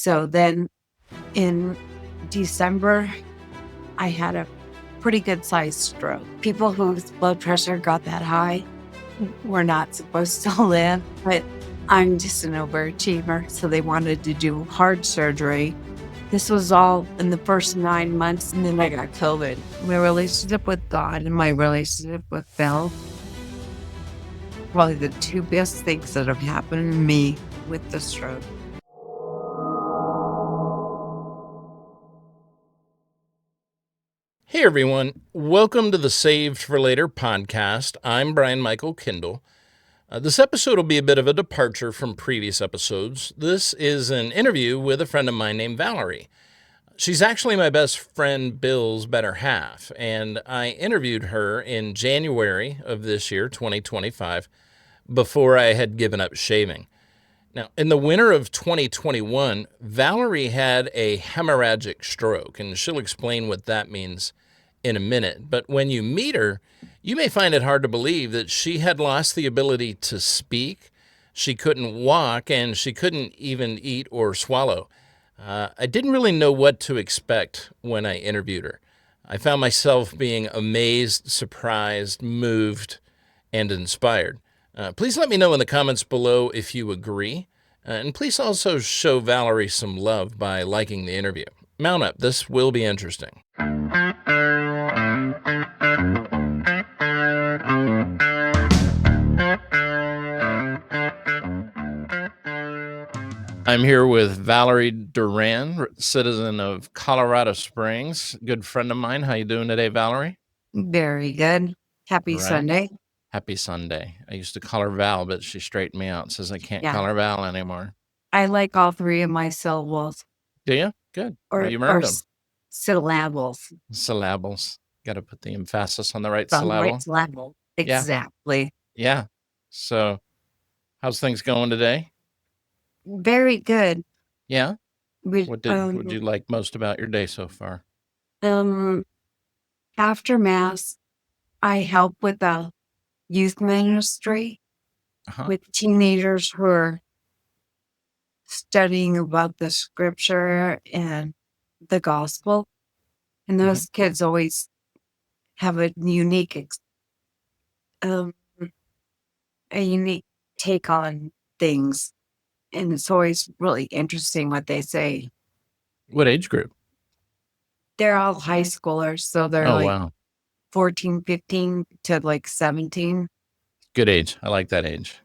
So then in December, I had a pretty good sized stroke. People whose blood pressure got that high were not supposed to live, but I'm just an overachiever. So they wanted to do heart surgery. This was all in the first 9 months, and then I got COVID. My relationship with God and my relationship with Bill, probably the two best things that have happened to me with the stroke. Hey everyone, welcome to the Saved for Later podcast. I'm Brian Michael Kindle. This episode will be a bit of a departure from previous episodes. This is an interview with a friend of mine named Valerie. She's actually my best friend Bill's better half, and I interviewed her in January of this year, 2025, before I had given up shaving. Now, in the winter of 2021, Valerie had a hemorrhagic stroke, and she'll explain what that means in a minute. But when you meet her, you may find it hard to believe that she had lost the ability to speak, she couldn't walk, and she couldn't even eat or swallow. I didn't really know what to expect when I interviewed her. I found myself being amazed, surprised, moved, and inspired. Please let me know in the comments below if you agree. And please also show Valerie some love by liking the interview. Mount up, this will be interesting. I'm here with Valerie Duran, citizen of Colorado Springs, good friend of mine. How you doing today, Valerie? Very good. Happy Right. Sunday. Happy Sunday. I used to call her Val, but she straightened me out and says I can't Yeah. call her Val anymore. I like all three of my syllables. Do you? Good. Or, You or earned them. syllables. Syllables. Got to put the emphasis on the right On the syllable. right syllable. Yeah. Exactly. Yeah. So, how's things going today? Very good. Yeah. We, What you like most about your day so far? After Mass, I help with the youth ministry with teenagers who are studying about the scripture and the gospel. And those kids always have a unique take on things. And it's always really interesting what they say. What age group? They're all high schoolers. So they're wow. 14, 15 to like 17. Good age. I like that age.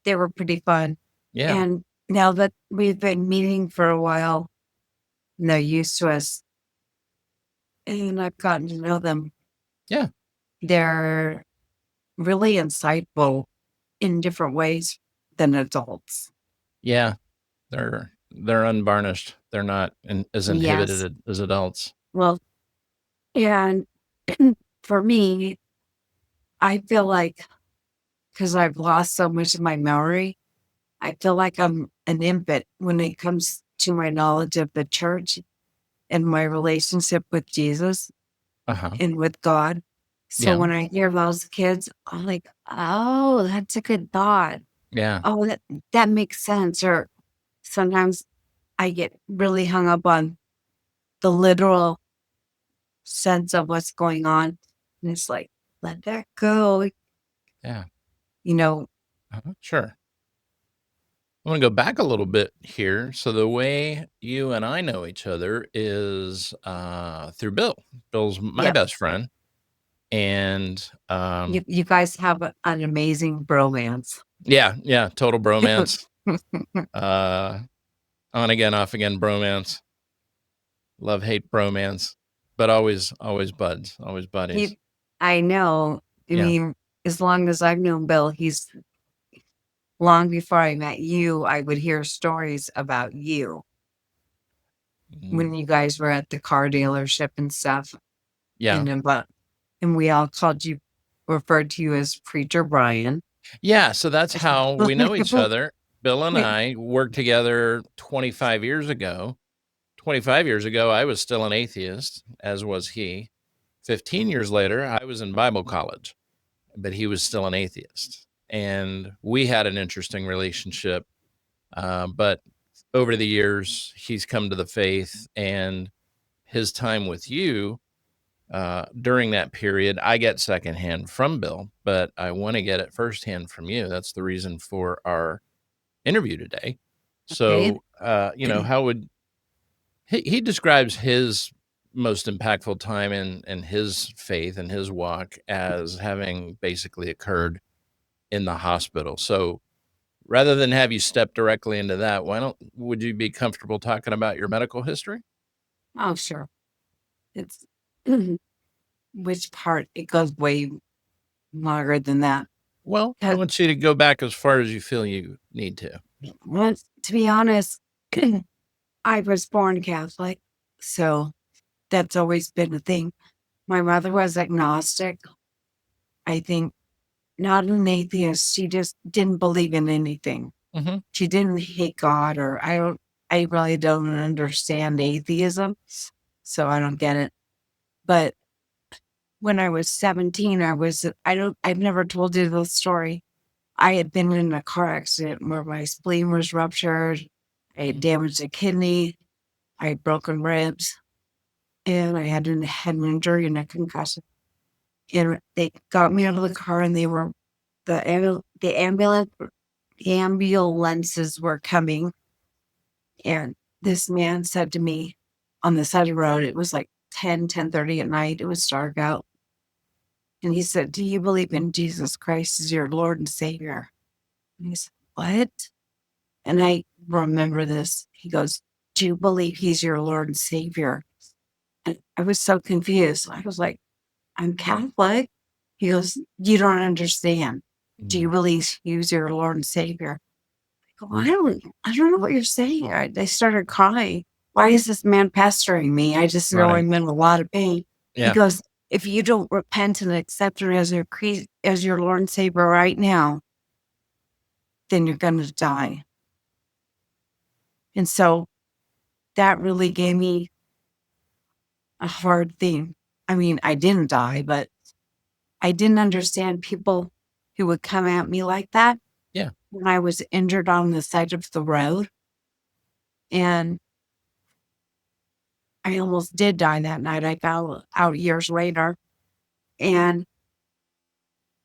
They were pretty fun. Yeah. And now that we've been meeting for a while, and they're used to us, and I've gotten to know them. Yeah. They're really insightful in different ways than adults. Yeah. They're unvarnished. They're not as inhibited as adults. Well, and for me, I feel like, because I've lost so much of my memory, I feel like I'm an infant when it comes to my knowledge of the church and my relationship with Jesus and with God. So when I hear those kids, I'm like, oh, that's a good thought. Yeah. Oh, that makes sense. Or sometimes I get really hung up on the literal sense of what's going on. And it's like, let that go. Yeah. Sure. I want to go back a little bit here. So the way you and I know each other is through Bill. Bill's my best friend. And you guys have an amazing bromance. Yeah. Total bromance. On again, off again bromance. Love, hate bromance. But always buds, always buddies. I know. I mean, as long as I've known Bill, he's long before I met you, I would hear stories about you when you guys were at the car dealership and stuff. Yeah. And we all referred to you as Preacher Brian. Yeah. So that's how we know each other. Bill and I worked together 25 years ago. 25 years ago, I was still an atheist, as was he. 15 years later, I was in Bible college, but he was still an atheist. And we had an interesting relationship. But over the years, he's come to the faith, and his time with you during that period, I get secondhand from Bill, but I want to get it firsthand from you. That's the reason for our interview today. Okay. So, how would he describes his most impactful time in his faith and his walk as having basically occurred in the hospital. So, rather than have you step directly into that, would you be comfortable talking about your medical history? Oh, sure. It's which part? It goes way longer than that. Well, I 'Cause, want you to go back as far as you feel you need to. well, to be honest, I was born Catholic, so that's always been a thing. My mother was agnostic. I think not an atheist. She just didn't believe in anything. Hmm. She didn't hate God, or I really don't understand atheism, so I don't get it. But when I was 17, I've never told you the story. I had been in a car accident where my spleen was ruptured. I had damaged a kidney. I had broken ribs, and I had a head injury and a concussion. And they got me out of the car, and the ambulances were coming. And this man said to me on the side of the road, it was like 10:30 at night. It was dark out. And he said, "Do you believe in Jesus Christ as your Lord and Savior?" And I said, "What?" And I remember this. He goes, "Do you believe he's your Lord and Savior?" And I was so confused. I was like, "I'm Catholic." He goes, "You don't understand. Do you believe he's your Lord and Savior?" I go, I don't know what you're saying. I started crying. Why is this man pestering me? I just know Right. I'm in a lot of pain. He Yeah. goes, "If you don't repent and accept him as your Lord and Savior right now, then you're going to die." And so that really gave me a hard thing. I mean, I didn't die, but I didn't understand people who would come at me like that Yeah. when I was injured on the side of the road. And I almost did die that night. I found out years later. And,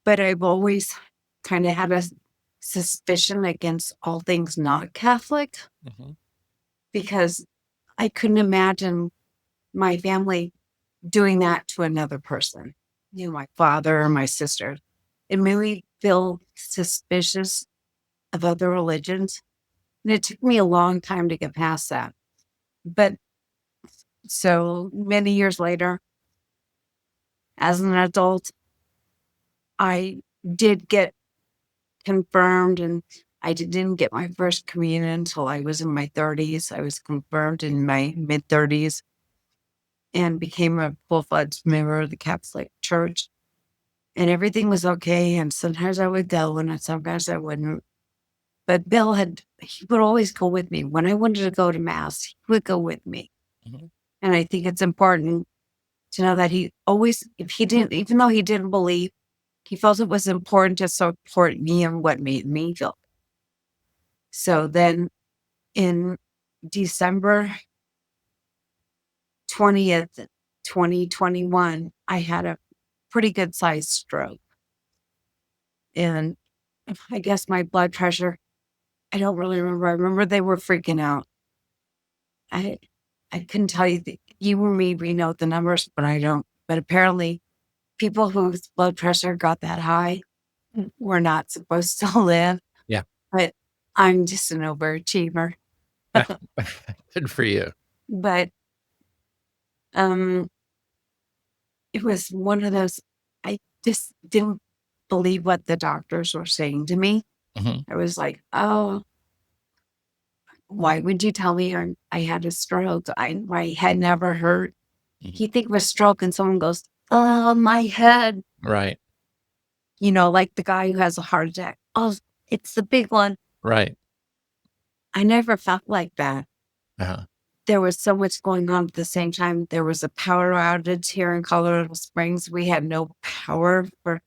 but I've always kind of had a suspicion against all things not Catholic Hmm. because I couldn't imagine my family doing that to another person, my father or my sister. It made me feel suspicious of other religions. And it took me a long time to get past that. But so many years later, as an adult, I did get confirmed, and I didn't get my first communion until I was in my 30s. I was confirmed in my mid 30s and became a full-fledged member of the Catholic Church. And everything was okay. And sometimes I would go and sometimes I wouldn't. But he would always go with me. When I wanted to go to mass, he would go with me. Hmm. And I think it's important to know that he always, if he didn't, even though he didn't believe, he felt it was important to support me and what made me feel. So then in December 20th, 2021, I had a pretty good sized stroke. And I guess my blood pressure, I don't really remember. I remember they were freaking out. I I couldn't tell you you or me, we know the numbers, but I don't. But apparently people whose blood pressure got that high were not supposed to live. Yeah. But I'm just an overachiever. Good for you. But um it was one of those, I just didn't believe what the doctors were saying to me. Hmm. I was like, "Oh, why would you tell me I had a stroke? My head never hurt." Hmm. You think of a stroke and someone goes, "Oh, my head." Right. Like the guy who has a heart attack. "Oh, it's the big one." Right. I never felt like that. Uh-huh. There was so much going on at the same time. There was a power outage here in Colorado Springs. We had no power for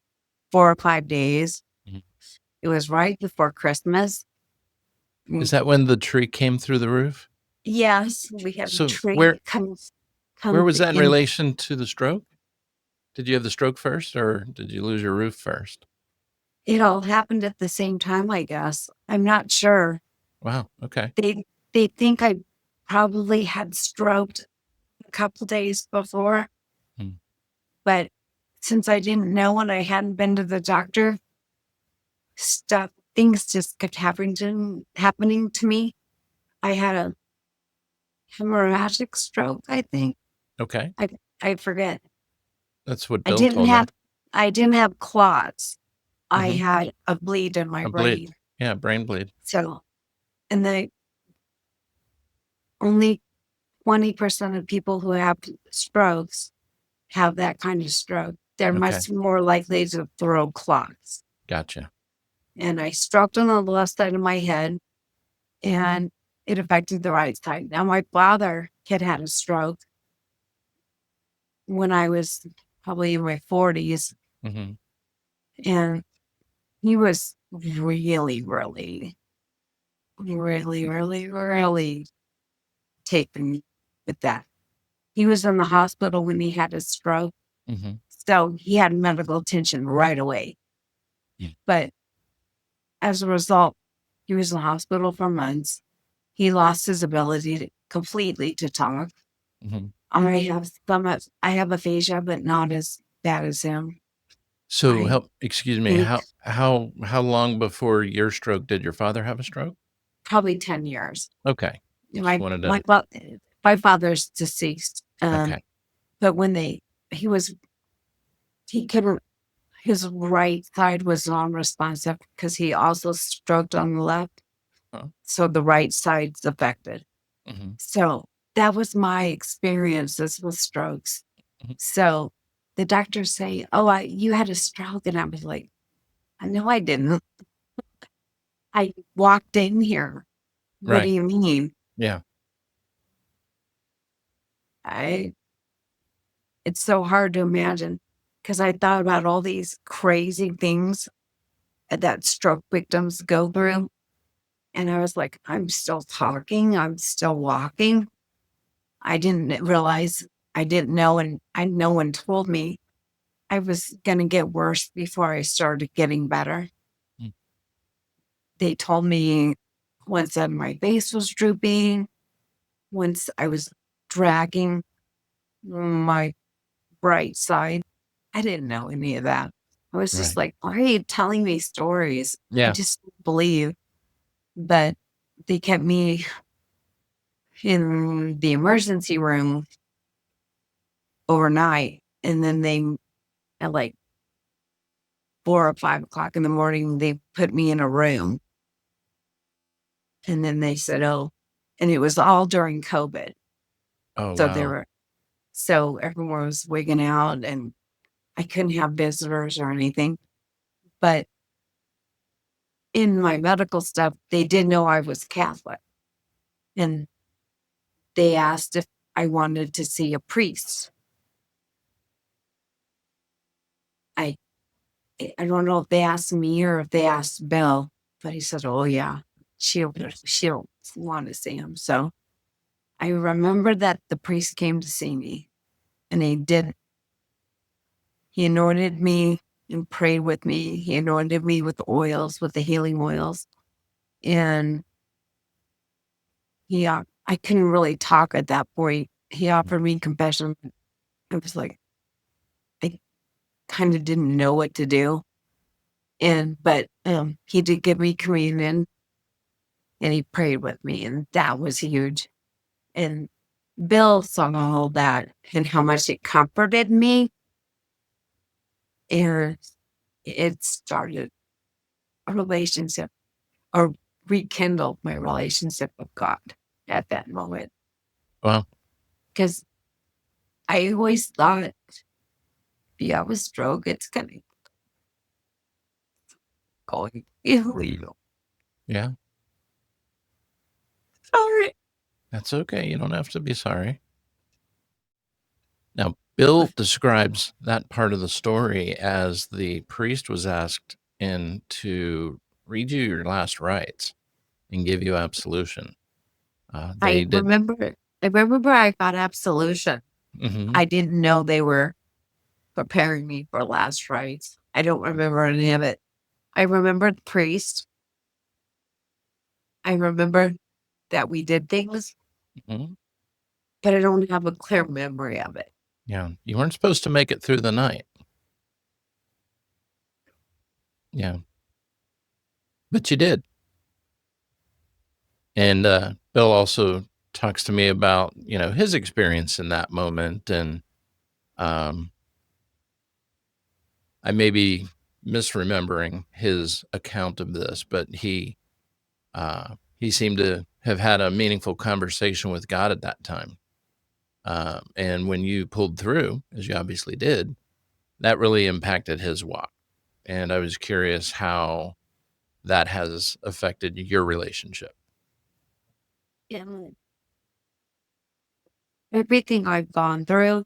4 or 5 days. Mhm. It was right before Christmas. Is that when the tree came through the roof? Yes, we have a So tree where that comes was that in in. relation to the stroke? Did you have the stroke first, or did you lose your roof first? It all happened at the same time, I guess. I'm not sure. Wow. Okay. They think I probably had stroked a couple days before, Hmm. but since I didn't know and I hadn't been to the doctor, things just kept happening to me. I had a hemorrhagic stroke, I think. Okay. I I forget. That's what I Bill didn't told me. have I didn't have clots. I Hmm. had a bleed in my A bleed. brain. Yeah, brain bleed. So, and the only 20% of people who have strokes have that kind of stroke. They're Okay. much more likely to throw clots. Gotcha. And I stroked on the left side of my head and it affected the right side. Now, my father had a stroke when I was probably in my 40s, Hmm. and he was really, really, really, really, really taken with that. He was in the hospital when he had his stroke. Hmm. So he had medical attention right away. Yeah. But as a result, he was in the hospital for months. He lost his ability completely to talk. Hmm. I have aphasia, but not as bad as him. So I help. Excuse me. think How long before your stroke did your father have a stroke? probably 10 years. Okay. Just My wanted my to. fa- my father's deceased. Okay. But when he was he couldn't his right side was non-responsive because he also stroked on the left. Oh. So the right side's affected. Hmm. So that was my experiences with strokes. Hmm. So the doctors say, "Oh, you had a stroke," and I was like, "I know I didn't. I walked in here. What do Right. you mean?" Yeah. I It's so hard to imagine because I thought about all these crazy things that stroke victims go through. And I was like, I'm still talking. I'm still walking. I didn't realize I didn't know. And no one told me I was going to get worse before I started getting better. Mm. They told me once that my face was drooping, once I was dragging my right side. I didn't know any of that. I was just Right. like, why are you telling me stories? I Yeah. just didn't believe. But they kept me in the emergency room overnight. And then at like 4 or 5 o'clock in the morning, they put me in a room. And then they said, oh, and it was all during COVID. Oh, So wow. so everyone was wigging out and I couldn't have visitors or anything. But in my medical stuff, they did know I was Catholic. And they asked if I wanted to see a priest. I I don't know if they asked me or if they asked Bill, but he said, "Oh yeah, she'll want to see him." So I remember that the priest came to see me, and he did. He anointed me and prayed with me. He anointed me with oils, with the healing oils, and I couldn't really talk at that point. He offered me confession. I was like, I kind of didn't know what to do. But he did give me communion and he prayed with me, and that was huge. And Bill saw all that and how much it comforted me, and it started a relationship or rekindled my relationship with God at that moment. Well, Because I always thought, if you have a stroke, it's going to go illegal. yeah, Sorry. that's okay. You don't have to be sorry. Now, Bill describes that part of the story as the priest was asked in to read you your last rites. and give you absolution. I They did. remember I remember I got absolution. Hmm. I didn't know they were preparing me for last rites. I don't remember any of it. I remember the priest. I remember that we did things, Hmm. but I don't have a clear memory of it. Yeah, you weren't supposed to make it through the night. Yeah, but you did. And Bill also talks to me about his experience in that moment, and um, I may be misremembering his account of this, but he seemed to have had a meaningful conversation with God at that time. And when you pulled through, as you obviously did, that really impacted his walk. And I was curious how that has affected your relationship. And everything I've gone through,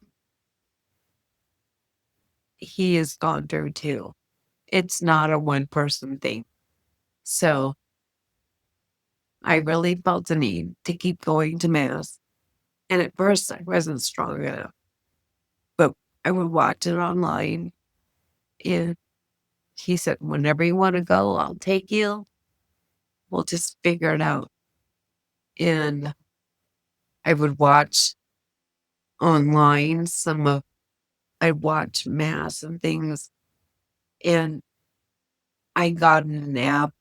he has gone through too. It's not a one person thing. So I really felt the need to keep going to mass. And at first I wasn't strong enough, but I would watch it online. And he said, whenever you want to go, I'll take you. We'll just figure it out. And I would watch online I watch mass and things. And I got an app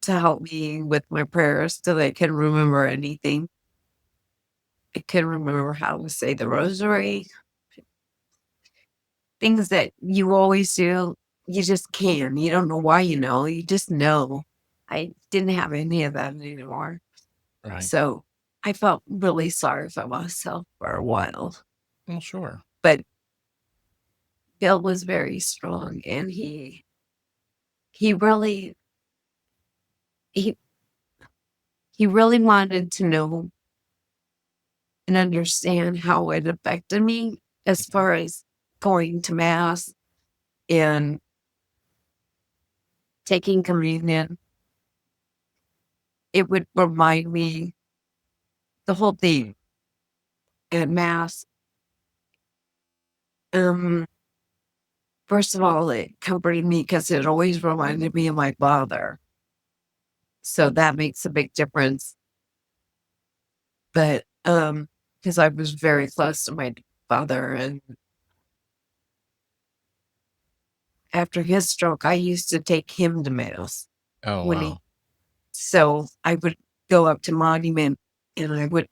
to help me with my prayers so that I can remember anything. I can remember how to say the rosary, things that you always do. You just can. You don't know why you know. You just know. I didn't have any of that anymore. Right. So I felt really sorry for myself for a while. Well, sure. But Bill was very strong and he really he he really wanted to know and understand how it affected me as far as going to mass and taking communion. It would remind me the whole thing at mass. Um, First of all, it comforted me because it always reminded me of my father. So that makes a big difference. But because I was very close to my father, and after his stroke, I used to take him to mass Oh, when wow. so I would go up to Monument and I would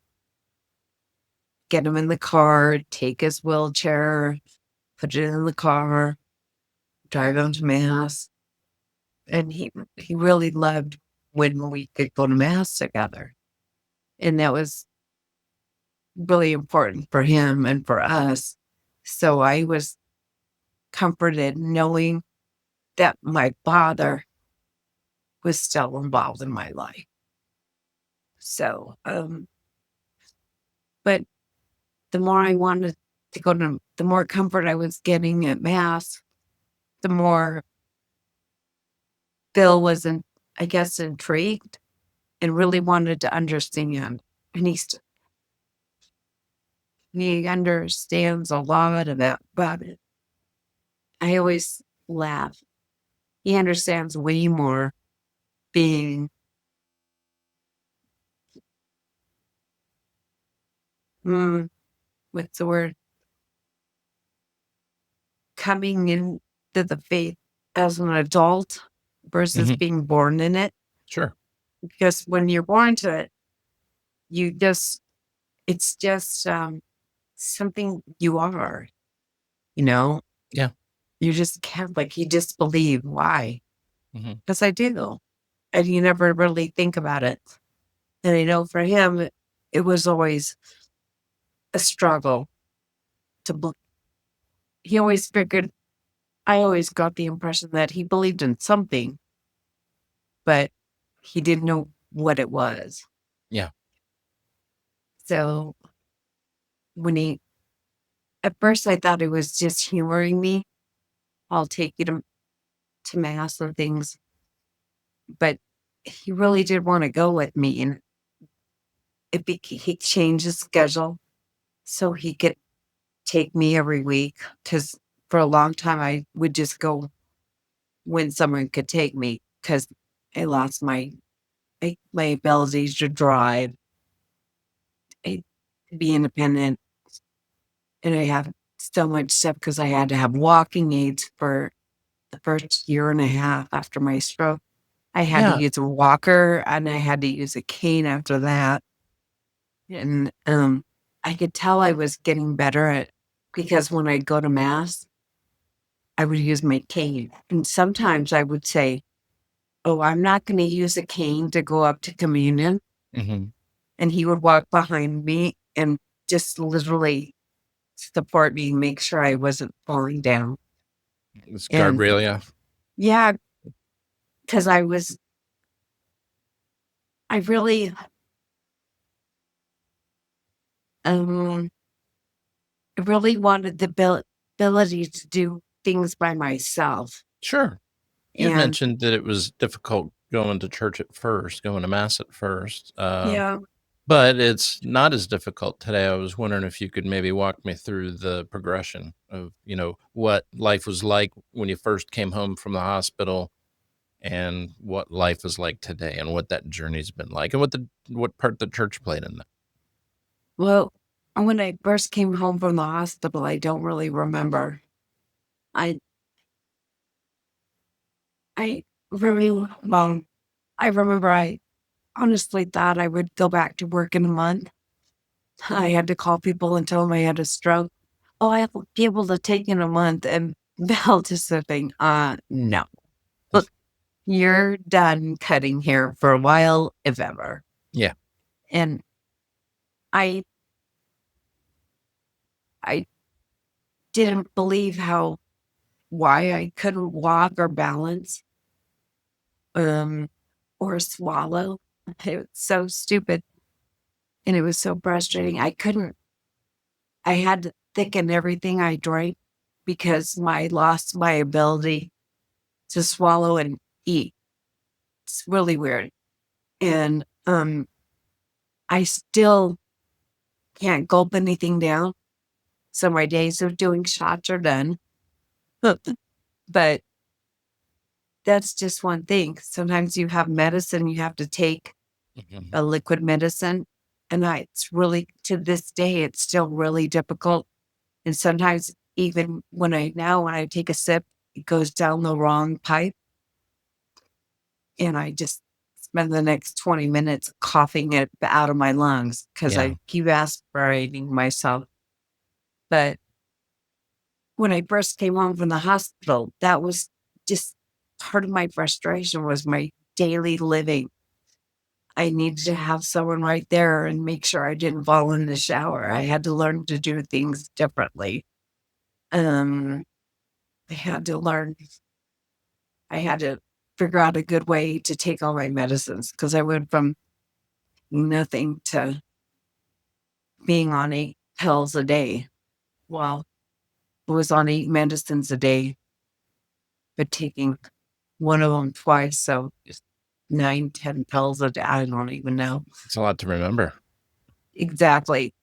get him in the car, take his wheelchair, put it in the car, drive him to mass. And he really loved when we could go to mass together. And that was really important for him and for us. So I was comforted knowing that my father was still involved in my life. So, but the more I wanted to go to, the more comfort I was getting at mass, the more Bill was, I guess, intrigued and really wanted to understand. And he understands a lot about it. I always laugh. He understands way more being, what's the word? Coming into the faith as an adult versus Hmm. being born in it. Sure. Because when you're born to it, you just, it's just something you are, you know? Yeah. You just can't, like, you just believe. Why? Hmm. Because I do. And you never really think about it. And I know for him, it was always a struggle to, he always figured, I always got the impression that he believed in something, but he didn't know what it was. Yeah. So when at first I thought it was just humoring me. I'll take you to mass and things. But he really did want to go with me, and he changed his schedule so he could take me every week. Because for a long time, I would just go when someone could take me because I lost my ability to drive, I, to be independent, and I have so much stuff because I had to have walking aids for the first year and a half after my stroke. I had to Yeah. use a walker and I had to use a cane after that. And I could tell I was getting better at because when I'd go to mass, I would use my cane. And sometimes I would say, "Oh, I'm not going to use a cane to go up to communion." Hmm. And he would walk behind me and just literally support me, make sure I wasn't falling down. It's And guardrail, yeah. yeah, because I really, um, I really wanted the ability to do things by myself. Sure. You'd And mentioned that it was difficult going to church at first, going to mass at first. yeah, But it's not as difficult today. I was wondering if you could maybe walk me through the progression of, what life was like when you first came home from the hospital and what life is like today and what that journey's been like and what part the church played in that. well, when I first came home from the hospital, I don't really remember. I, I really, well, I remember I honestly thought I would go back to work in a month. I had to call people and tell them I had a stroke. Oh, I will be able to take in a month. And Val just said, no, look, you're done cutting hair for a while, if ever. Yeah. And I, I didn't believe why I couldn't walk or balance, um, or swallow. It was so stupid. And it was so frustrating. I had to thicken everything I drank because I lost my ability to swallow and eat. It's really weird. And I still can't gulp anything down. So my days of doing shots are done. But that's just one thing. Sometimes you have medicine you have to take, Mhm. a liquid medicine. And it's really, to this day, it's still really difficult. And sometimes even when I take a sip, it goes down the wrong pipe. And I just spend the next 20 minutes coughing it out of my lungs because Yeah. I keep aspirating myself. But when I first came home from the hospital, that was just part of my frustration was my daily living. I needed to have someone right there and make sure I didn't fall in the shower. I had to learn to do things differently. Um, I had to learn, I had to figure out a good way to take all my medicines because I went from nothing to being on 8 pills a day. Well, I was on 8 medicines a day, but taking one of them twice. So just 9, 10 pills a day. I don't even know It's a lot to remember. exactly.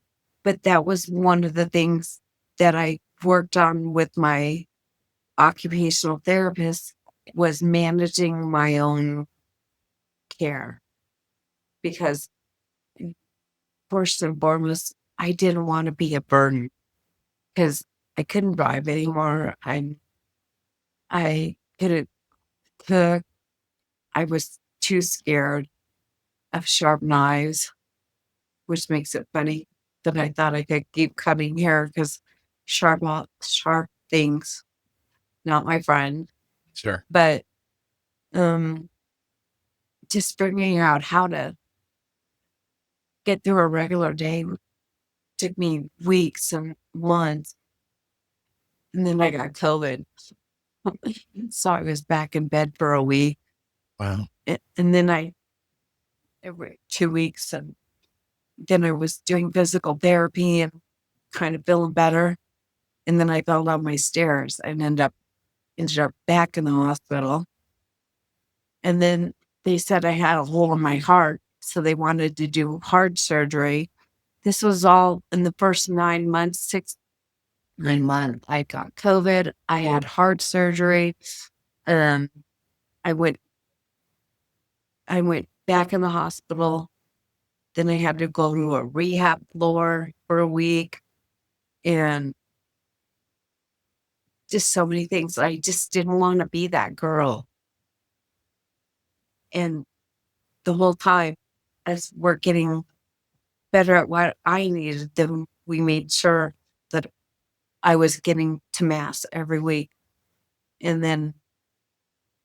But that was one of the things that I worked on with my occupational therapist was managing my own care because first and foremost, I didn't want to be a burden because I couldn't drive anymore. I couldn't cook. I was too scared of sharp knives, which makes it funny that I thought I could keep cutting hair because sharp things, not my friend. Sure. But um, just figuring out how to get through a regular day took me weeks and months. And then I got COVID. So I was back in bed for a week. Wow. And then every 2 weeks, and then I was doing physical therapy and kind of feeling better. And then I fell down my stairs and ended up back in the hospital. And then they said I had a hole in my heart, so they wanted to do heart surgery. This was all in the first 9 months, 9 months. I got COVID. I had heart surgery. Um, I went, I went back in the hospital. Then I had to go to a rehab floor for a week, and just so many things. I just didn't want to be that girl. And the whole time, as we're getting better at what I needed, then we made sure that I was getting to mass every week. And then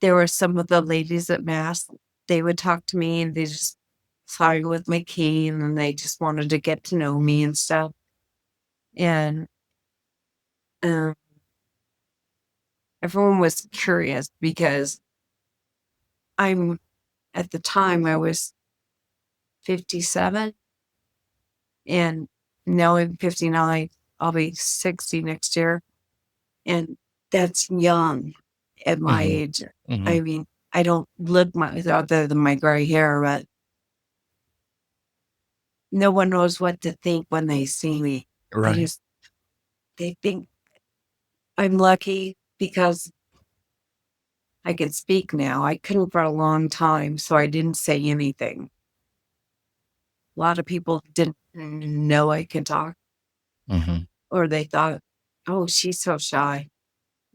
there were some of the ladies at mass, they would talk to me and they just saw me with my cane and they just wanted to get to know me and stuff. And um, everyone was curious because at the time, I was 57 and now I'm 59. I'll be 60 next year. And that's young at my Mhm. age. Mhm. I mean, I don't look much other than my gray hair, but no one knows what to think when they see me. Right. They think I'm lucky because I can speak now. I couldn't for a long time, so I didn't say anything. A lot of people didn't know I could talk, Mhm. or they thought, oh, she's so shy.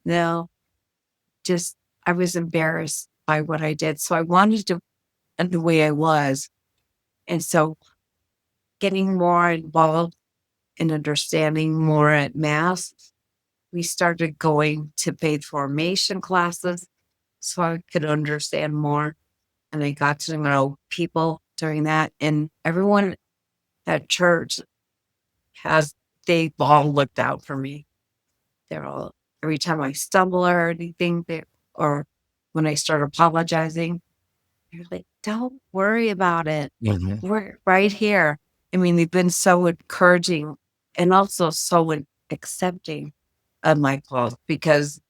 No, just I was embarrassed by what I did. So I wanted to, and the way I was. And so getting more involved and understanding more at Mass, we started going to paid formation classes so I could understand more. And I got to know people during that. And everyone at church they've all looked out for me. They're all, every time I stumble or anything, or when I start apologizing, they're like, don't worry about it. Mhm. We're right here. I mean, they've been so encouraging and also so accepting of my fault because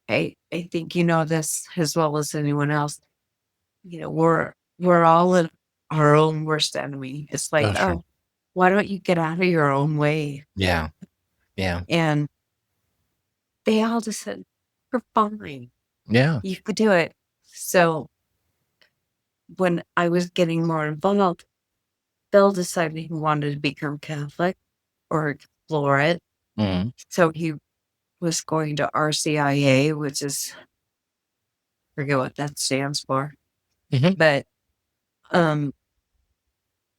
I think you know this as well as anyone else. You know, we're all in our own worst enemy. It's like, That's right. oh, why don't you get out of your own way? Yeah. Yeah. And they all just said, you're fine. Yeah. You could do it. So when I was getting more involved, Bill decided he wanted to become Catholic or explore it. Mhm. So he was going to RCIA, which is, forget what that stands for. Mhm. But,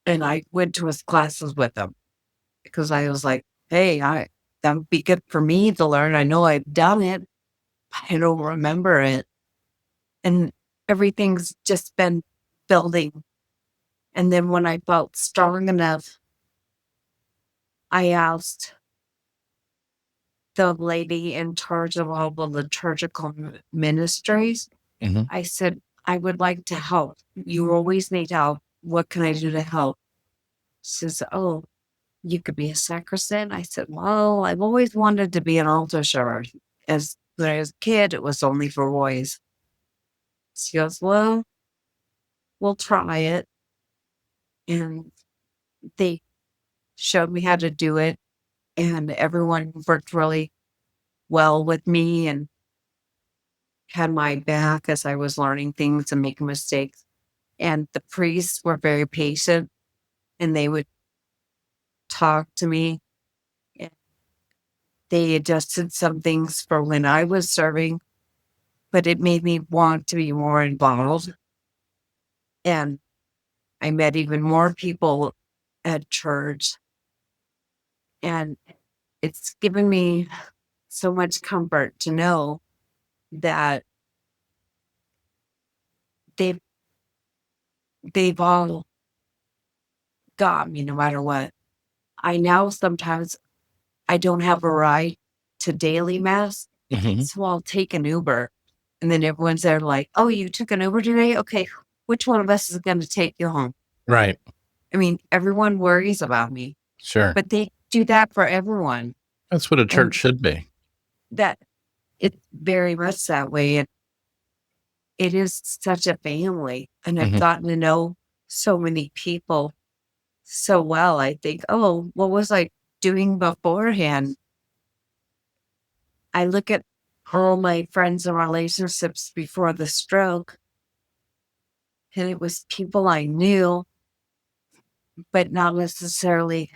and I went to his classes with him because I was like, hey, that would be good for me to learn. I know I've done it, but I don't remember it. And everything's just been building. And then when I felt strong enough, I asked the lady in charge of all the liturgical ministries. Mhm. I said, I would like to help. You always need help. What can I do to help? She says, oh, you could be a sacristan. I said, well, I've always wanted to be an altar server. When I was a kid, it was only for boys. She goes, well, we'll try it. And they showed me how to do it. And everyone worked really well with me and had my back as I was learning things and making mistakes. And the priests were very patient and they would talk to me. And they adjusted some things for when I was serving, but it made me want to be more involved. And I met even more people at church. And it's given me so much comfort to know that they've they've all got me no matter what. I now sometimes I don't have a ride to daily mass, Mhm. so I'll take an Uber. And then everyone's there like, oh, you took an Uber today? Okay, which one of us is going to take you home? Right. I mean, everyone worries about me, Sure. but they do that for everyone. That's what a church And should be. that it's very much that way. And it is such a family. And I've Mhm. gotten to know so many people so well. I think, oh, what was I doing beforehand? I look at all my friends and relationships before the stroke, and it was people I knew, but not necessarily,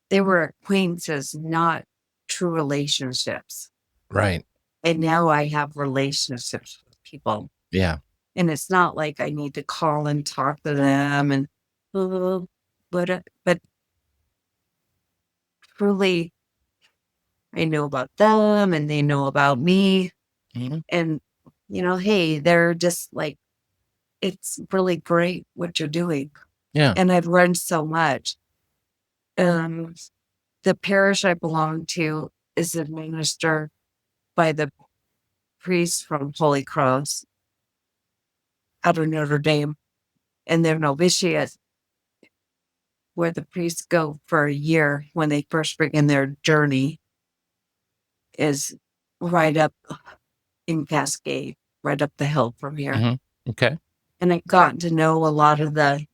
they were acquaintances, not true relationships. Right. And now I have relationships with people. Yeah. And it's not like I need to call and talk to them and, but truly, I know about them and they know about me. Mhm. And, hey, they're just like, it's really great what you're doing. Yeah. And I've learned so much. Um, the parish I belong to is administered by the priest from Holy Cross out of Notre Dame. And their novitiate, where the priests go for a year when they first begin their journey, is right up in Cascade, right up the hill from here. Mhm. Okay. And I got to know a lot of the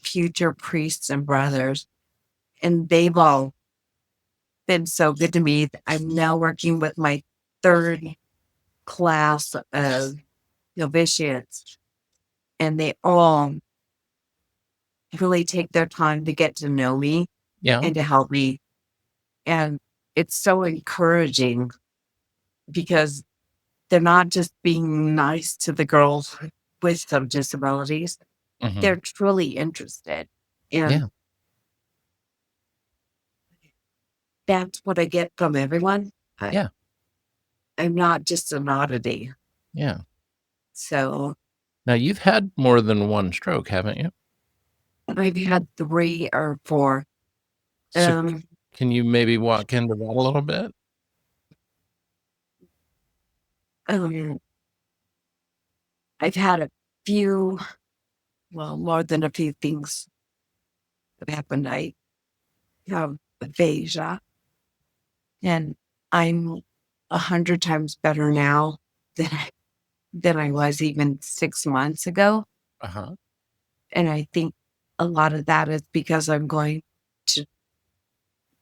future priests and brothers, and they've all been so good to me. I'm now working with my third class of novitiates, and they all really take their time to get to know me Yeah. and to help me. And it's so encouraging because they're not just being nice to the girls with some disabilities. Mhm. They're truly interested. And Yeah. that's what I get from everyone. Yeah. I'm not just an oddity. Yeah. So Now you've had more than one stroke, haven't you? I've had 3 or 4. So Um, can you maybe walk into that a little bit? um, I've had a few, well, more than a few things that happened. I have aphasia, and I'm 100 times better now than I was even 6 months ago. Uh-huh. And I think a lot of that is because to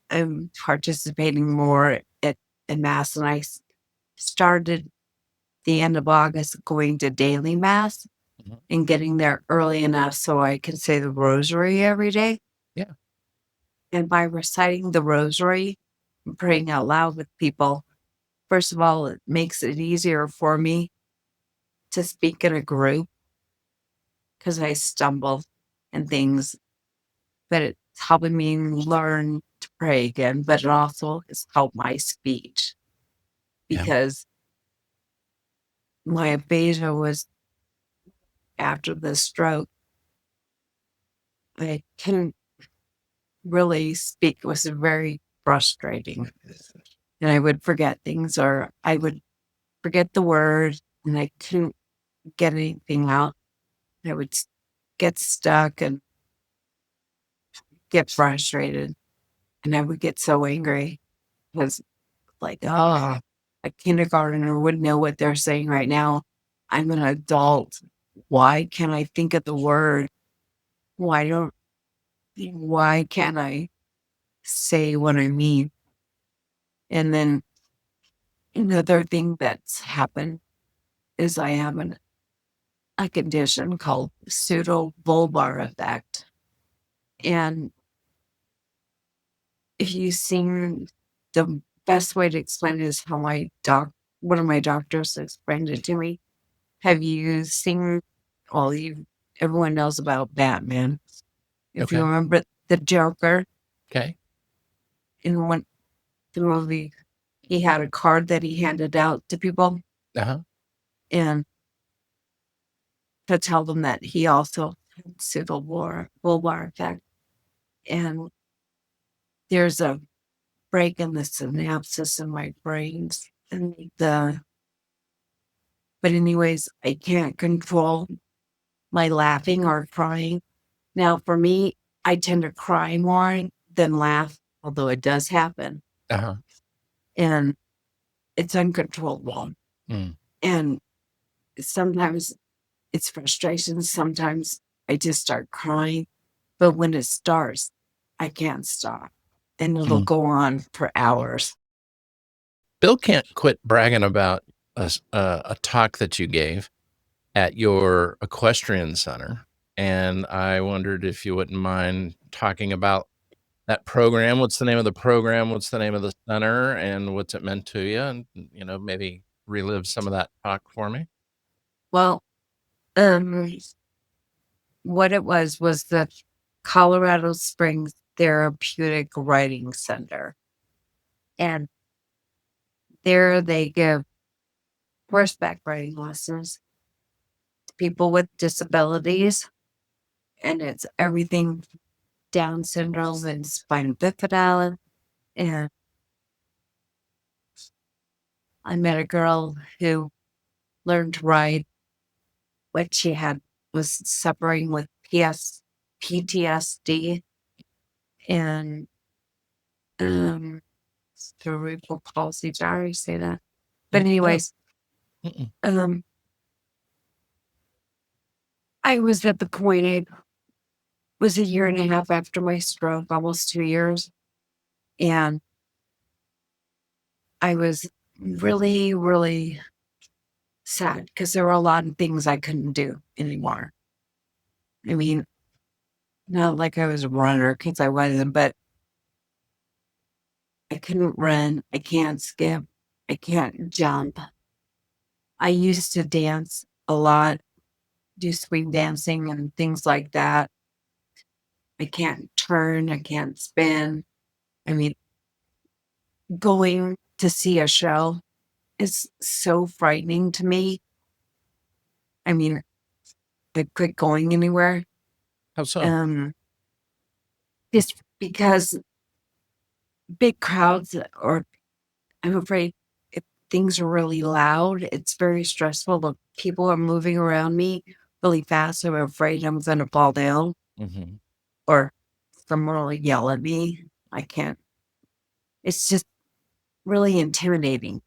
I'm participating more at mass, and started the end of August going to daily mass Mhm. and getting there early enough so I can say the rosary every day. Yeah. And by reciting the rosary and praying out loud with people, first of all, it makes it easier for me to speak in a group because I stumble and things, but it's helping me learn to pray again. But it also has helped my speech Yeah. because my aphasia was after the stroke. I couldn't really speak. It was very frustrating. And I would forget things, or I would forget the word and I couldn't get anything out. I would get stuck and get frustrated. And I would get so angry because, like, oh, a kindergartner wouldn't know what they're saying right now. I'm an adult. Why can't I think of the word? Why don't, why can't I say what I mean? And then another thing that's happened is I have a condition called pseudo-bulbar effect. And if you seen, the best way to explain it is how one of my doctors explained it to me. Have you seen, well, everyone knows about Batman. If you Okay. remember the Joker Okay. in the movie, he had a card that he handed out to people Uh-huh. and to tell them that he also had pseudo-bulbar effect. And there's a break in the synapses in my brains and but anyways, I can't control my laughing or crying. Now for me, I tend to cry more than laugh, although it does happen. Uh-huh. And it's uncontrollable. Mm. And sometimes it's frustration. Sometimes I just start crying. But when it starts, I can't stop. And it'll Mm. go on for hours. Bill can't quit bragging about a talk that you gave at your equestrian center. And I wondered if you wouldn't mind talking about that program. What's the name of the program? What's the name of the center? And what's it meant to you? And, maybe relive some of that talk for me. Well, what it was the Colorado Springs Therapeutic Riding Center. And there they give horseback riding lessons to people with disabilities. And it's everything Down syndrome and spina bifida. And I met a girl who learned to ride what she had was suffering with PTSD and cerebral palsy. Did I already say that? But No. anyways, I was at the point, it was a year and a half after my stroke, almost 2 years. And I was really, really sad because there were a lot of things I couldn't do anymore. I mean, not like I was a runner because I wasn't, but I couldn't run. I can't skip. I can't jump. I used to dance a lot, do swing dancing and things like that. I can't turn. I can't spin. I mean, going to see a show is so frightening to me. I mean, I quit going anywhere. How so? Just because big crowds, or I'm afraid if things are really loud, it's very stressful. Look, people are moving around me really fast. So I'm afraid I'm going to fall down Mm-hmm. or someone will yell at me. I can't. It's just really intimidating.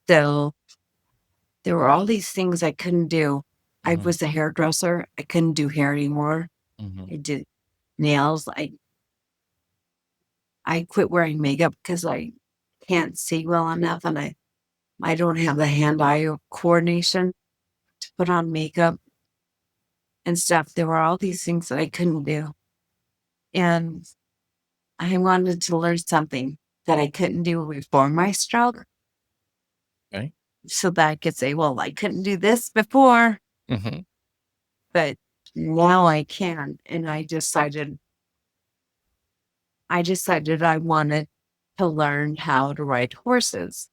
So there were all these things I couldn't do. I Mm-hmm. was a hairdresser. I couldn't do hair anymore. Mm-hmm. I did nails. I quit wearing makeup because I can't see well enough and I don't have the hand-eye coordination to put on makeup and stuff. There were all these things that I couldn't do. And I wanted to learn something that I couldn't do before my stroke Okay. so that I could say, well, I couldn't do this before, Mm-hmm. but now I can. And I wanted to learn how to ride horses.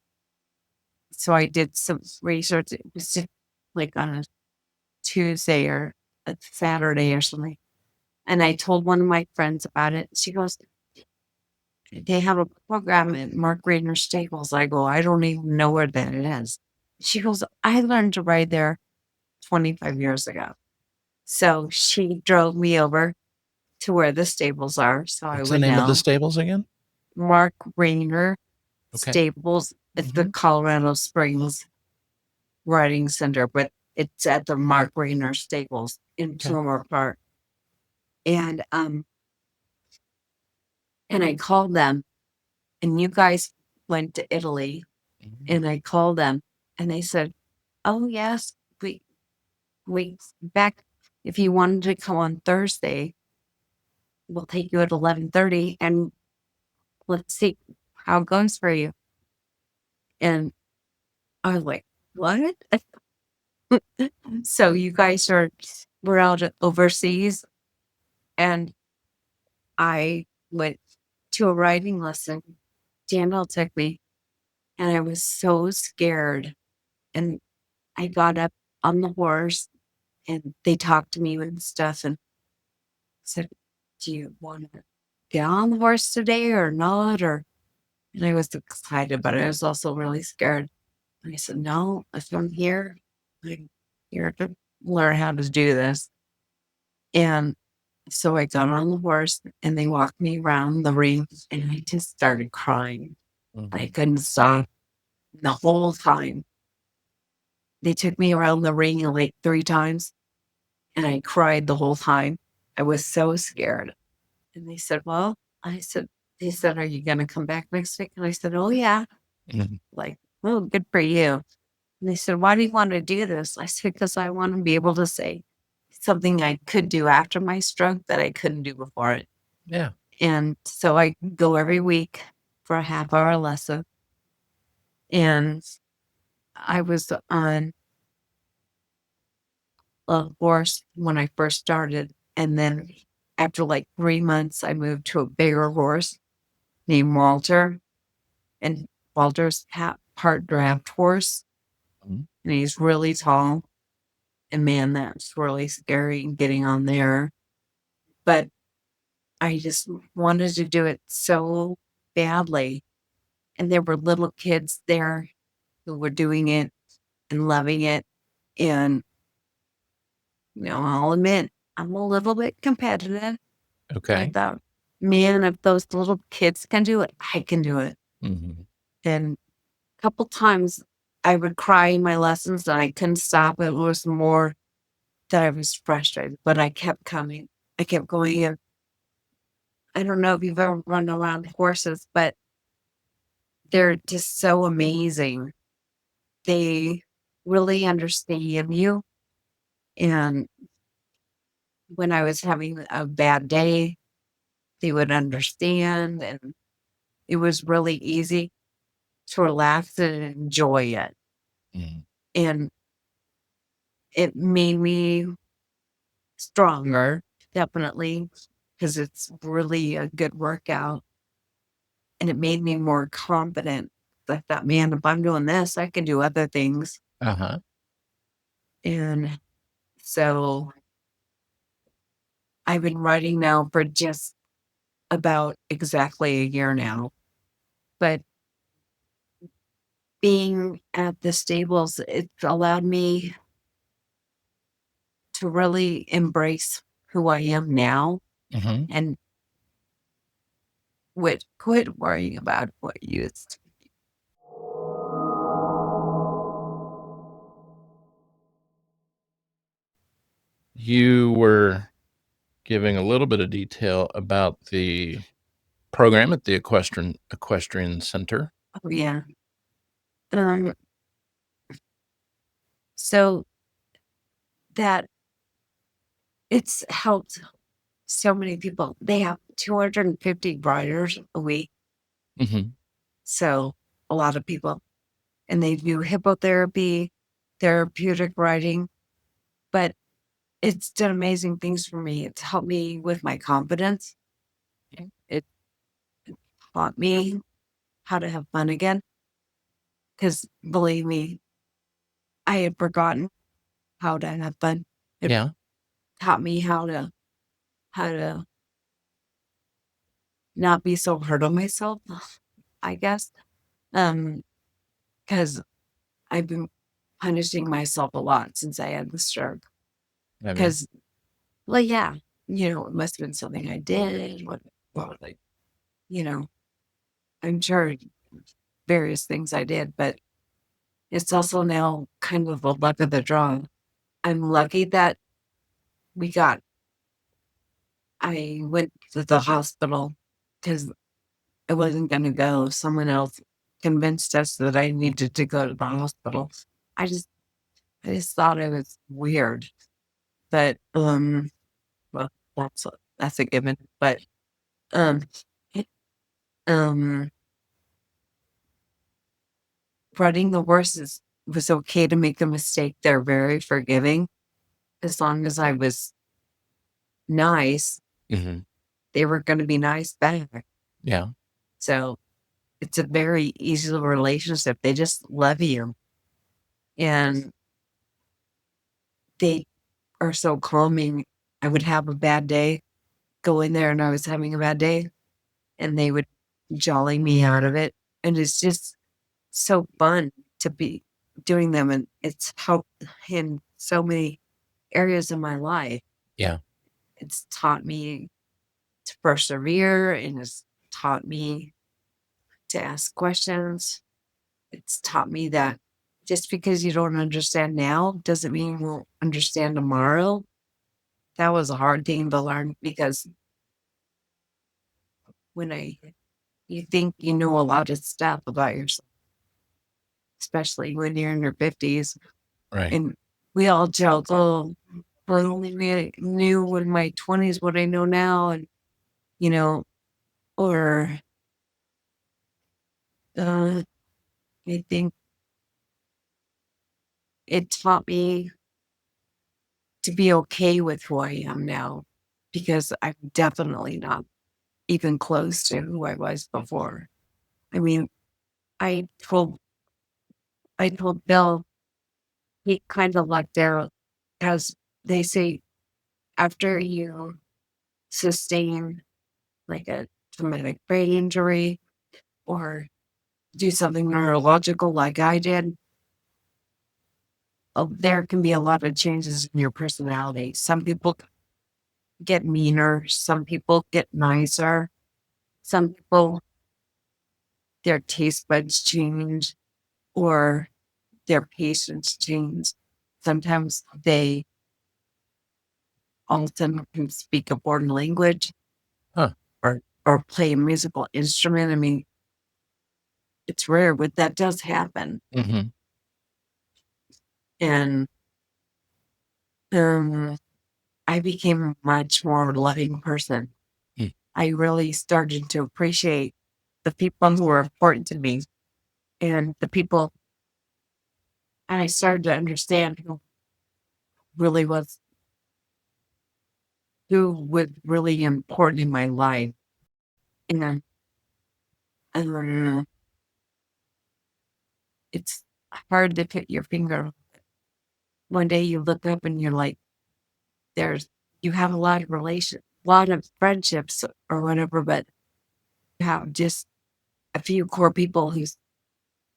So I did some research. It was just like on a Tuesday or a Saturday or something. And I told one of my friends about it. She goes, they have a program at Mark Rainer Stables. I go, I don't even know where that is. She goes, I learned to ride there 25 years ago. So she drove me over to where the stables are. So I What's the would name of the know. stables again? Mark Rainer Okay. Stables. It's the Colorado Springs Riding Center, but it's at the Mark Rainer Stables in Okay. Plummer Park. And I called them, and you guys went to Italy, Mm-hmm. and I called them, and they said, "Oh yes, we back. If you wanted to come on Thursday, we'll take you at 11:30, and let's see how it goes for you." And I was like, "What?" So you guys were out overseas, and I went to a riding lesson. Daniel took me, and I was so scared. And I got up on the horse, and they talked to me and stuff, and said, "Do you want to get on the horse today or not?" And I was excited, but I was also really scared. And I said, "No, if I'm here, I'm here to learn how to do this." And so I got on the horse, and they walked me around the ring, and I just started crying. I Mm-hmm. couldn't stop. The whole time. They took me around the ring like 3 times, and I cried the whole time. I was so scared. And they said, "Well," I said they said, "Are you gonna come back next week?" And I said, "Oh, yeah." Mhm. Like, "Oh, good for you." And they said, "Why do you wanna do this?" I said, "'Cause I wanna be able to say something I could do after my stroke that I couldn't do before it." Yeah. And so I go every week for a half-hour lesson, and I was on a horse when I first started, and then after, like, 3 months, I moved to a bigger horse named Walter, and Walter's part draft horse, Mhm. and he's really tall, and man, that's really scary getting on there, but I just wanted to do it so badly, and there were little kids there who were doing it and loving it, and, I'll admit, I'm a little bit competitive. I Okay. thought, "Man, if those little kids can do it, I can do it." Mhm. And a couple times I would cry in my lessons and I couldn't stop. It was more that I was frustrated, but I kept coming. I kept going. And I don't know if you've ever run around horses, but they're just so amazing. They really understand you. And when I was having a bad day, they would understand. And it was really easy to relax and enjoy it. Mhm. And it made me stronger, definitely, because it's really a good workout, and it made me more confident. I thought, "Man, if I'm doing this, I can do other things." Uh-huh. And so I've been writing now for just about exactly a year now, but being at the stables, it's allowed me to really embrace who I am now Mhm. and quit worrying about what used. You were giving a little bit of detail about the program at the equestrian center. Oh, yeah. Um, so that it's helped so many people. They have 250 riders a week, Mhm. so a lot of people, and they do hippotherapy, therapeutic riding, but it's done amazing things for me. It's helped me with my confidence. It taught me how to have fun again, because believe me, I had forgotten how to have fun. It Yeah. taught me how to not be so hard on myself, I guess. Um, because I've been punishing myself a lot since I had the stroke. Have you? Because, well, yeah, it must have been something I did. What, like, you know, I'm sure various things I did, but it's also now kind of the luck of the draw. I'm lucky that we got, I went to the hospital because I wasn't going to go. Someone else convinced us that I needed to go to the hospital. I just, I just thought it was weird, but, well, that's a given, but, um, it um, riding the horses was okay to make a mistake. They're very forgiving. As long as I was nice, Mhm. they were gonna be nice back. Yeah. So, it's a very easy relationship. They just love you, and they are so calming. I would have a bad day, go in there, and I was having a bad day, and they would jolly me out of it, and it's just so fun to be doing them, and it's helped in so many areas of my life. Yeah. It's taught me to persevere, and it's taught me to ask questions, it's taught me that just because you don't understand now doesn't mean you won't understand tomorrow. That was a hard thing to learn because when you think you know a lot of stuff about yourself, especially when you're in your 50s, Right. and we all joke, oh, I only knew in my 20s what I know now. And, you know, or I think it taught me to be okay with who I am now because I'm definitely not even close to who I was before. I mean, I told I told Bill he kind of lucked out because they say after you sustain like a traumatic brain injury or do something neurological like I did, there can be a lot of changes in your personality. Some people get meaner, some people get nicer, some people their taste buds change or their patience change. Sometimes they often can speak a foreign language Huh. or play a musical instrument. I mean, it's rare, but that does happen. Mm-hmm. And I became a much more loving person. Mm. I really started to appreciate the people who were important to me and the people, and I started to understand really was who was really important in my life. And it's hard to put your finger. One day you look up and you're like, you have a lot of lot of friendships or whatever, but you have just a few core people who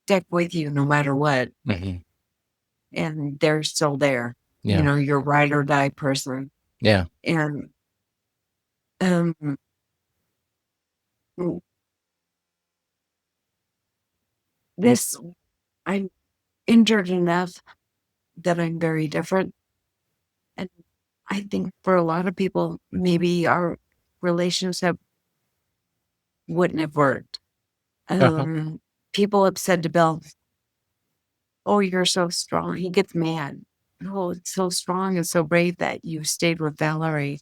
stick with you no matter what. Mm-hmm. And they're still there. Yeah. You're ride or die person. Yeah. And um, this, I'm injured enough that I'm very different. And I think for a lot of people, maybe our relationship wouldn't have worked. Uh-huh. People have said to Bill, "Oh, you're so strong." He gets mad. "Oh, it's so strong and so brave that you stayed with Valerie."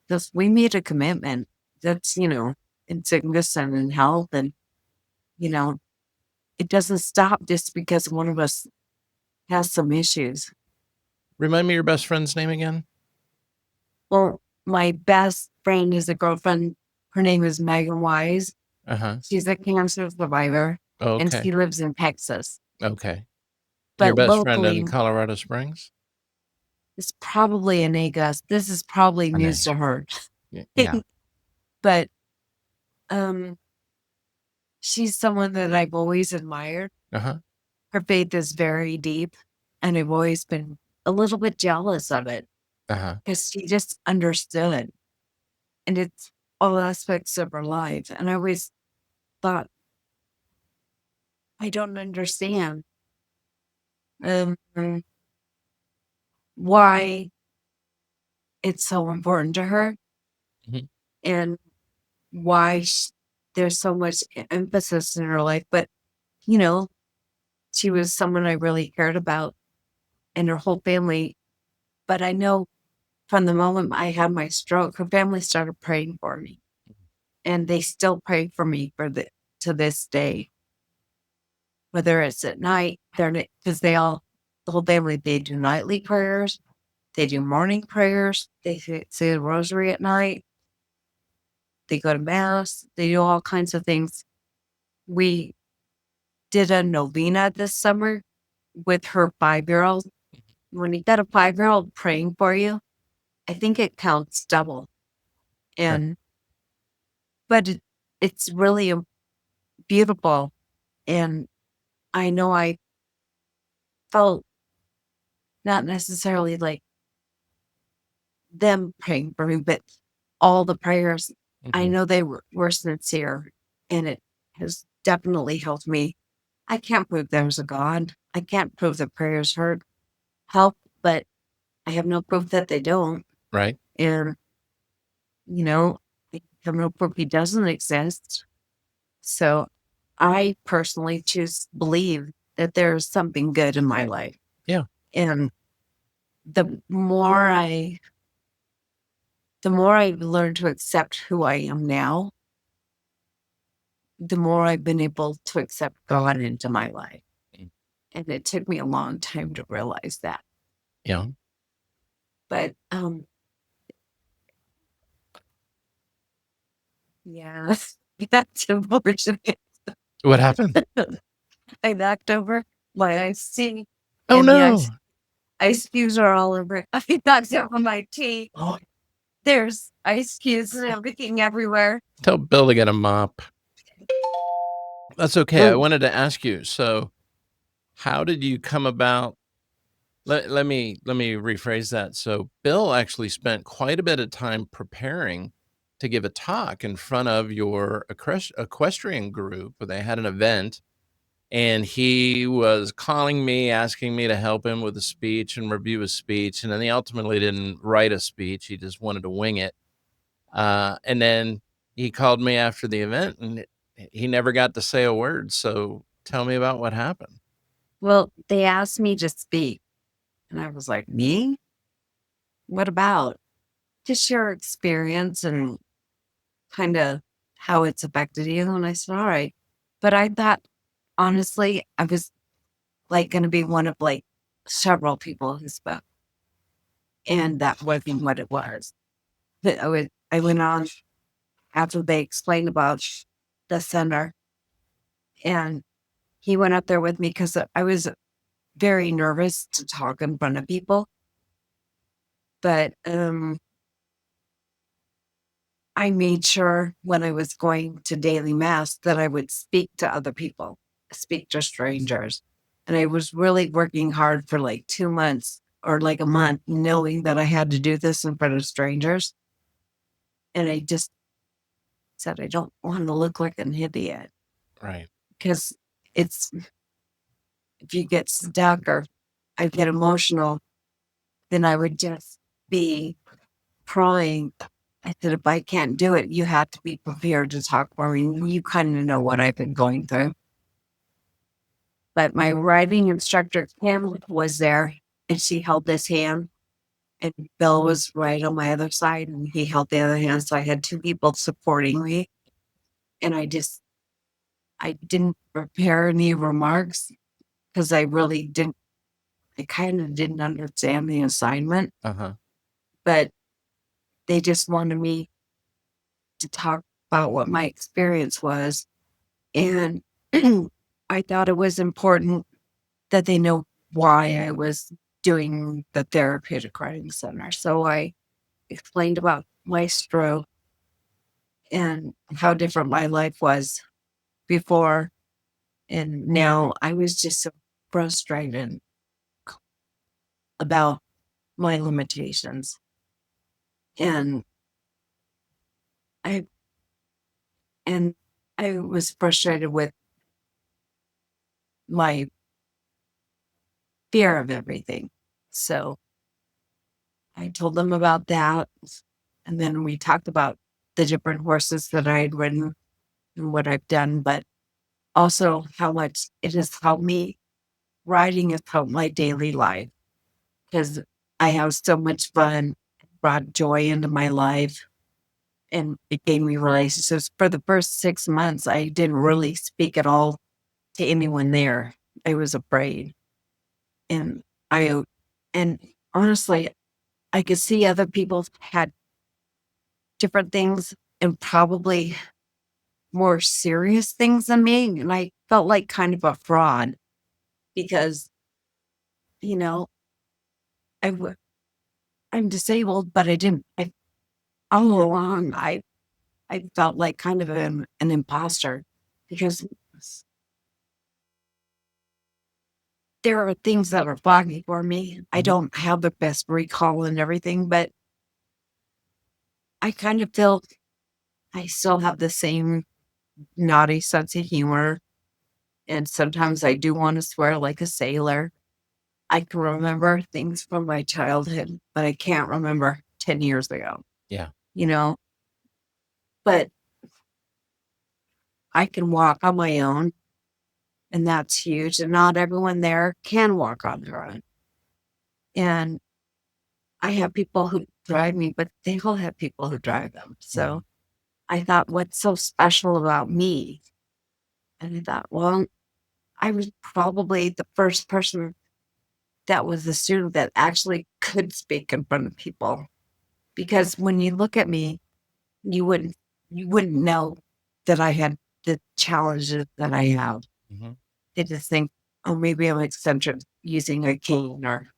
Because we made a commitment. That's, in sickness and in health. And, you know, it doesn't stop just because one of us has some issues. Remind me your best friend's name again. Well, my best friend is a girlfriend. Her name is Megan Wise. Uh-huh. She's a cancer survivor, and Okay. she lives in Texas. Okay. Your But best friend in locally, Colorado Springs? it's probably in August. This is probably news to her. Yeah. But she's someone that I've always admired. Uh-huh. Her faith is very deep, and I've always been a little bit jealous of it Uh-huh. because she just understood, and it's all aspects of her life. And I always thought, I don't understand um, why it's so important to her Mhm. and why there's so much emphasis in her life. But, you know, she was someone I really cared about and her whole family. But I know from the moment I had my stroke, her family started praying for me, and they still pray for me to this day. Whether it's at night, because the whole family, they do nightly prayers, they do morning prayers, they say the rosary at night, they go to mass, they do all kinds of things. We did a novena this summer with her 5-year-old. When you got a 5-year-old praying for you, I think it counts double. Sure. But it's really beautiful. And I know I felt not necessarily like them praying for me, but all the prayers, I Mhm. know they were sincere, and it has definitely helped me. I can't prove there's a God. I can't prove that prayers help, but I have no proof that they don't. Right. And, you know, I have no proof he doesn't exist. So I personally choose to believe that there's something good in my life. Yeah. And the more I've learned to accept who I am now, the more I've been able to accept God into my life. Mm. And it took me a long time to realize that. Yeah. But yeah, that's unfortunate. What happened? I knocked over my iced tea, Oh, and the no. ice cubes are all over. I knocked over my tea. There's ice cubes and everything everywhere. Tell Bill to get a mop. That's okay. I wanted to ask you, so how did you come about? Let me rephrase that. So Bill actually spent quite a bit of time preparing to give a talk in front of your equestrian group. They had an event, and he was calling me, asking me to help him with a speech and review his speech. And then he ultimately didn't write a speech. He just wanted to wing it. And then he called me after the event, and he never got to say a word. So tell me about what happened. Well, they asked me to speak, and I was like, me? What about? Just share experience and kind of how it's affected you. And I said, all right. But I thought, honestly, I was like going to be one of like several people who spoke. And that wasn't what it was. But I went on after they explained about the center, and he went up there with me because I was very nervous to talk in front of people. But I made sure when I was going to daily mass that I would speak to other people, speak to strangers. And I was really working hard for like 2 months or like a month, knowing that I had to do this in front of strangers. And I just said, I don't want to look like an idiot Right. because it's, if you get stuck or I get emotional, then I would just be crying. I said, if I can't do it, you have to be prepared to talk for me. You kind of know what I've been going through. But my riding instructor, Kim, was there and she held this hand. And Bill was right on my other side and he held the other hand. So I had two people supporting me. And I didn't prepare any remarks because I kind of didn't understand the assignment. Uh-huh. But they just wanted me to talk about what my experience was. And I thought it was important that they know why I was doing the therapeutic writing center. So I explained about my stroke and how different my life was before. And now I was just so frustrated about my limitations. And I and I was frustrated with my fear of everything. So I told them about that. And then we talked about the different horses that I had ridden and what I've done, but also how much it has helped me. Riding has helped my daily life because I have so much fun, brought joy into my life, and it gave me relationships. For the first 6 months, I didn't really speak at all to anyone there. I was afraid. And and honestly, I could see other people had different things and probably more serious things than me. And I felt like kind of a fraud because, you know, I w- I'm disabled, but all along, I felt like kind of an imposter because there are things that are foggy for me. I don't have the best recall and everything, but I kind of feel I still have the same naughty sense of humor And sometimes I do want to swear like a sailor. I can remember things from my childhood, but I can't remember 10 years ago, Yeah. you know, but I can walk on my own, and that's huge. And not everyone there can walk on their own. And I have people who drive me, but they all have people who drive them. So I thought, what's so special about me? And I thought, well, I was probably the first person that was a student that actually could speak in front of people. Because when you look at me, you wouldn't know that I had the challenges that I have. Mhm. They just think, oh, maybe I'm eccentric using a cane, or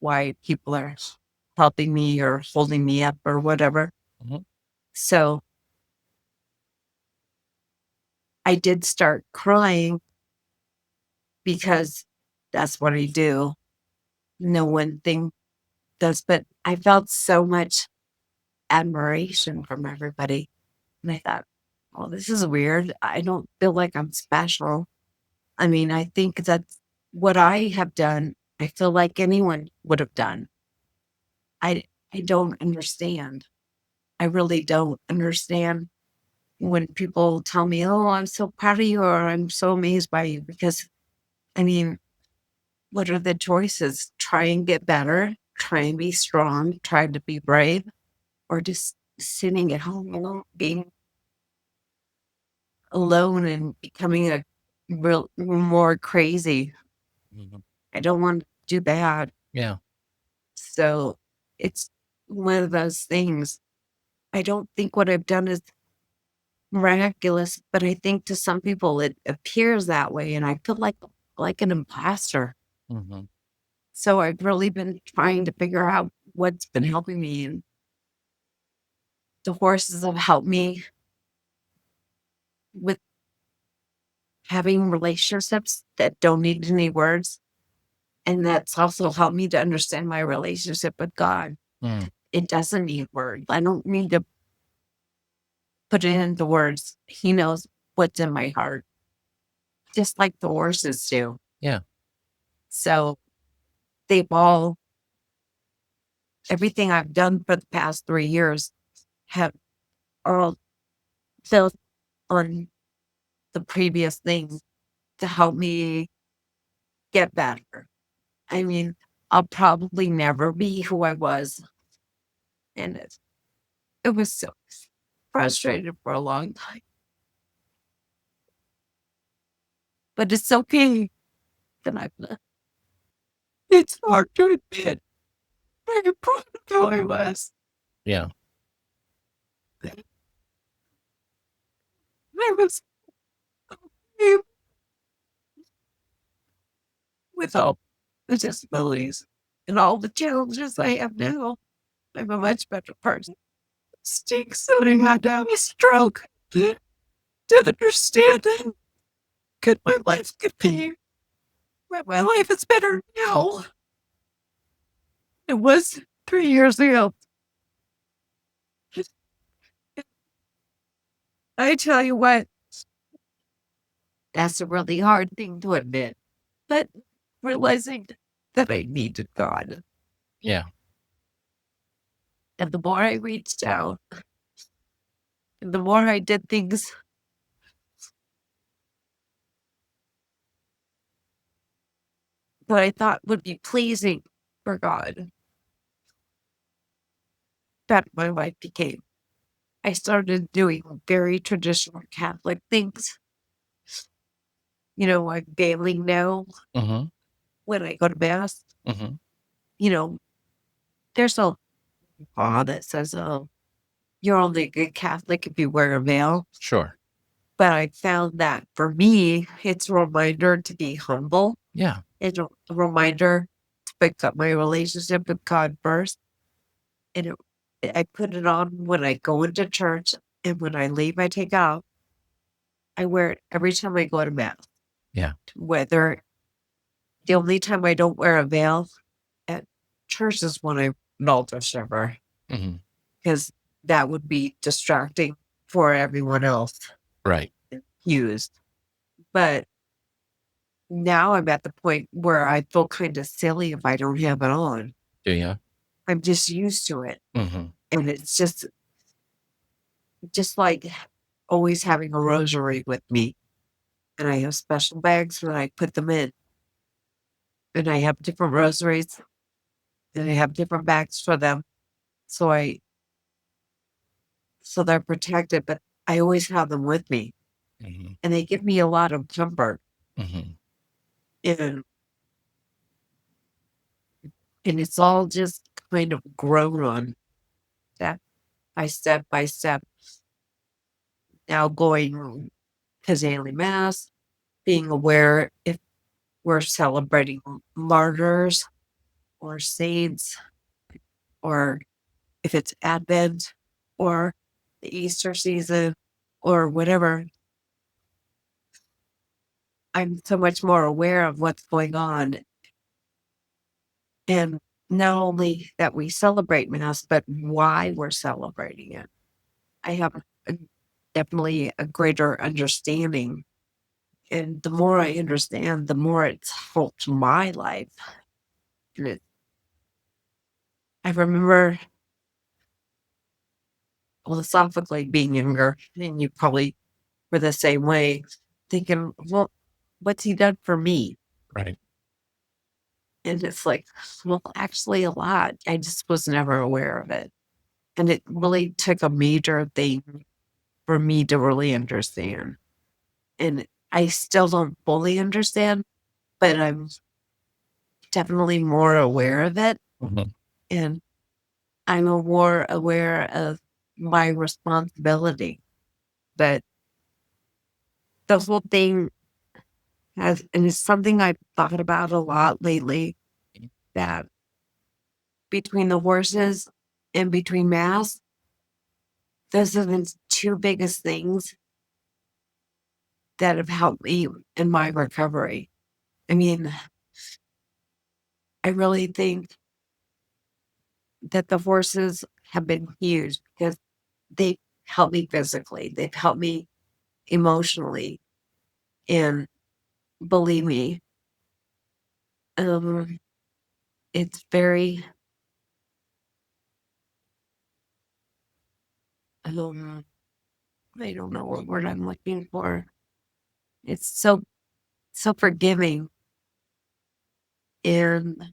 why people are helping me or holding me up or whatever. Mhm. So I did start crying because that's what I do. No one thing does, but I felt so much admiration from everybody. And I thought, well, this is weird. I don't feel like I'm special. I mean, I think that's what I have done. I feel like anyone would have done. I I don't understand. I really don't understand when people tell me, "Oh, I'm so proud of you," or "I'm so amazed by you," because I mean, what are the choices? Try and get better, try and be strong, try to be brave, or just sitting at home alone, being alone and becoming a real more crazy. Mhm. I don't want to do bad. Yeah. So it's one of those things. I don't think what I've done is miraculous, but I think to some people it appears that way. And I feel like an imposter. Mhm. So I've really been trying to figure out what's been helping me. And the horses have helped me with having relationships that don't need any words. And that's also helped me to understand my relationship with God. Mm. It doesn't need words. I don't need to put it into words. He knows what's in my heart, just like the horses do. Yeah. So they've all, everything I've done for the past 3 years have all built on the previous things to help me get better. I mean, I'll probably never be who I was. And it was so frustrating for a long time, but it's okay that I've left. It's hard to admit. I'm proud of who I was. Yeah. I was okay with all the disabilities and all the challenges I have now. I'm a much better person. Stinks that I had to have a stroke to understand how good my life could be. But my life is better now. It was 3 years ago. I tell you what, that's a really hard thing to admit. But realizing that I needed God. Yeah. And the more I reached out, and the more I did things that I thought would be pleasing for God, that my life became. I started doing very traditional Catholic things, like bailing now Mhm. when I go to Mass. Mhm. You know, there's a law that says, oh, you're only a good Catholic if you wear a veil. Sure. But I found that for me, it's a reminder to be humble. Yeah. It's a reminder to pick up my relationship with God first. And I put it on when I go into church, and when I leave, I take it off. I wear it every time I go to Mass. Yeah. Whether the only time I don't wear a veil at church is when I'm an altar server, Mhm. because that would be distracting for everyone else Right. used. But now I'm at the point where I feel kind of silly if I don't have it on. Do you? I'm just used to it. Mm-hmm. And it's just like always having a rosary with me. And I have special bags when I put them in. And I have different rosaries and I have different bags for them. So so they're protected, but I always have them with me. Mm-hmm. And they give me a lot of comfort. Mm-hmm. And and it's all just kind of grown on step by step. Now going to daily mass, being aware if we're celebrating martyrs or saints, or if it's Advent or the Easter season or whatever. I'm so much more aware of what's going on. And not only that we celebrate Mass, but why we're celebrating it. I have a, definitely a greater understanding. And the more I understand, the more it's helped my life. And I remember philosophically being younger, and you probably were the same way, thinking, well, what's he done for me? Right. And it's like, well, actually, a lot. I just was never aware of it. And it really took a major thing for me to really understand. And I still don't fully understand, but I'm definitely more aware of it. Mm-hmm. And I'm more aware of my responsibility. But the whole thing has, and it's something I've thought about a lot lately, that between the horses and between mass, those are the two biggest things that have helped me in my recovery. I mean, I really think that the horses have been huge because they've helped me physically, they've helped me emotionally, and believe me, um, it's very, um, I don't know what word I'm looking for. It's so forgiving and,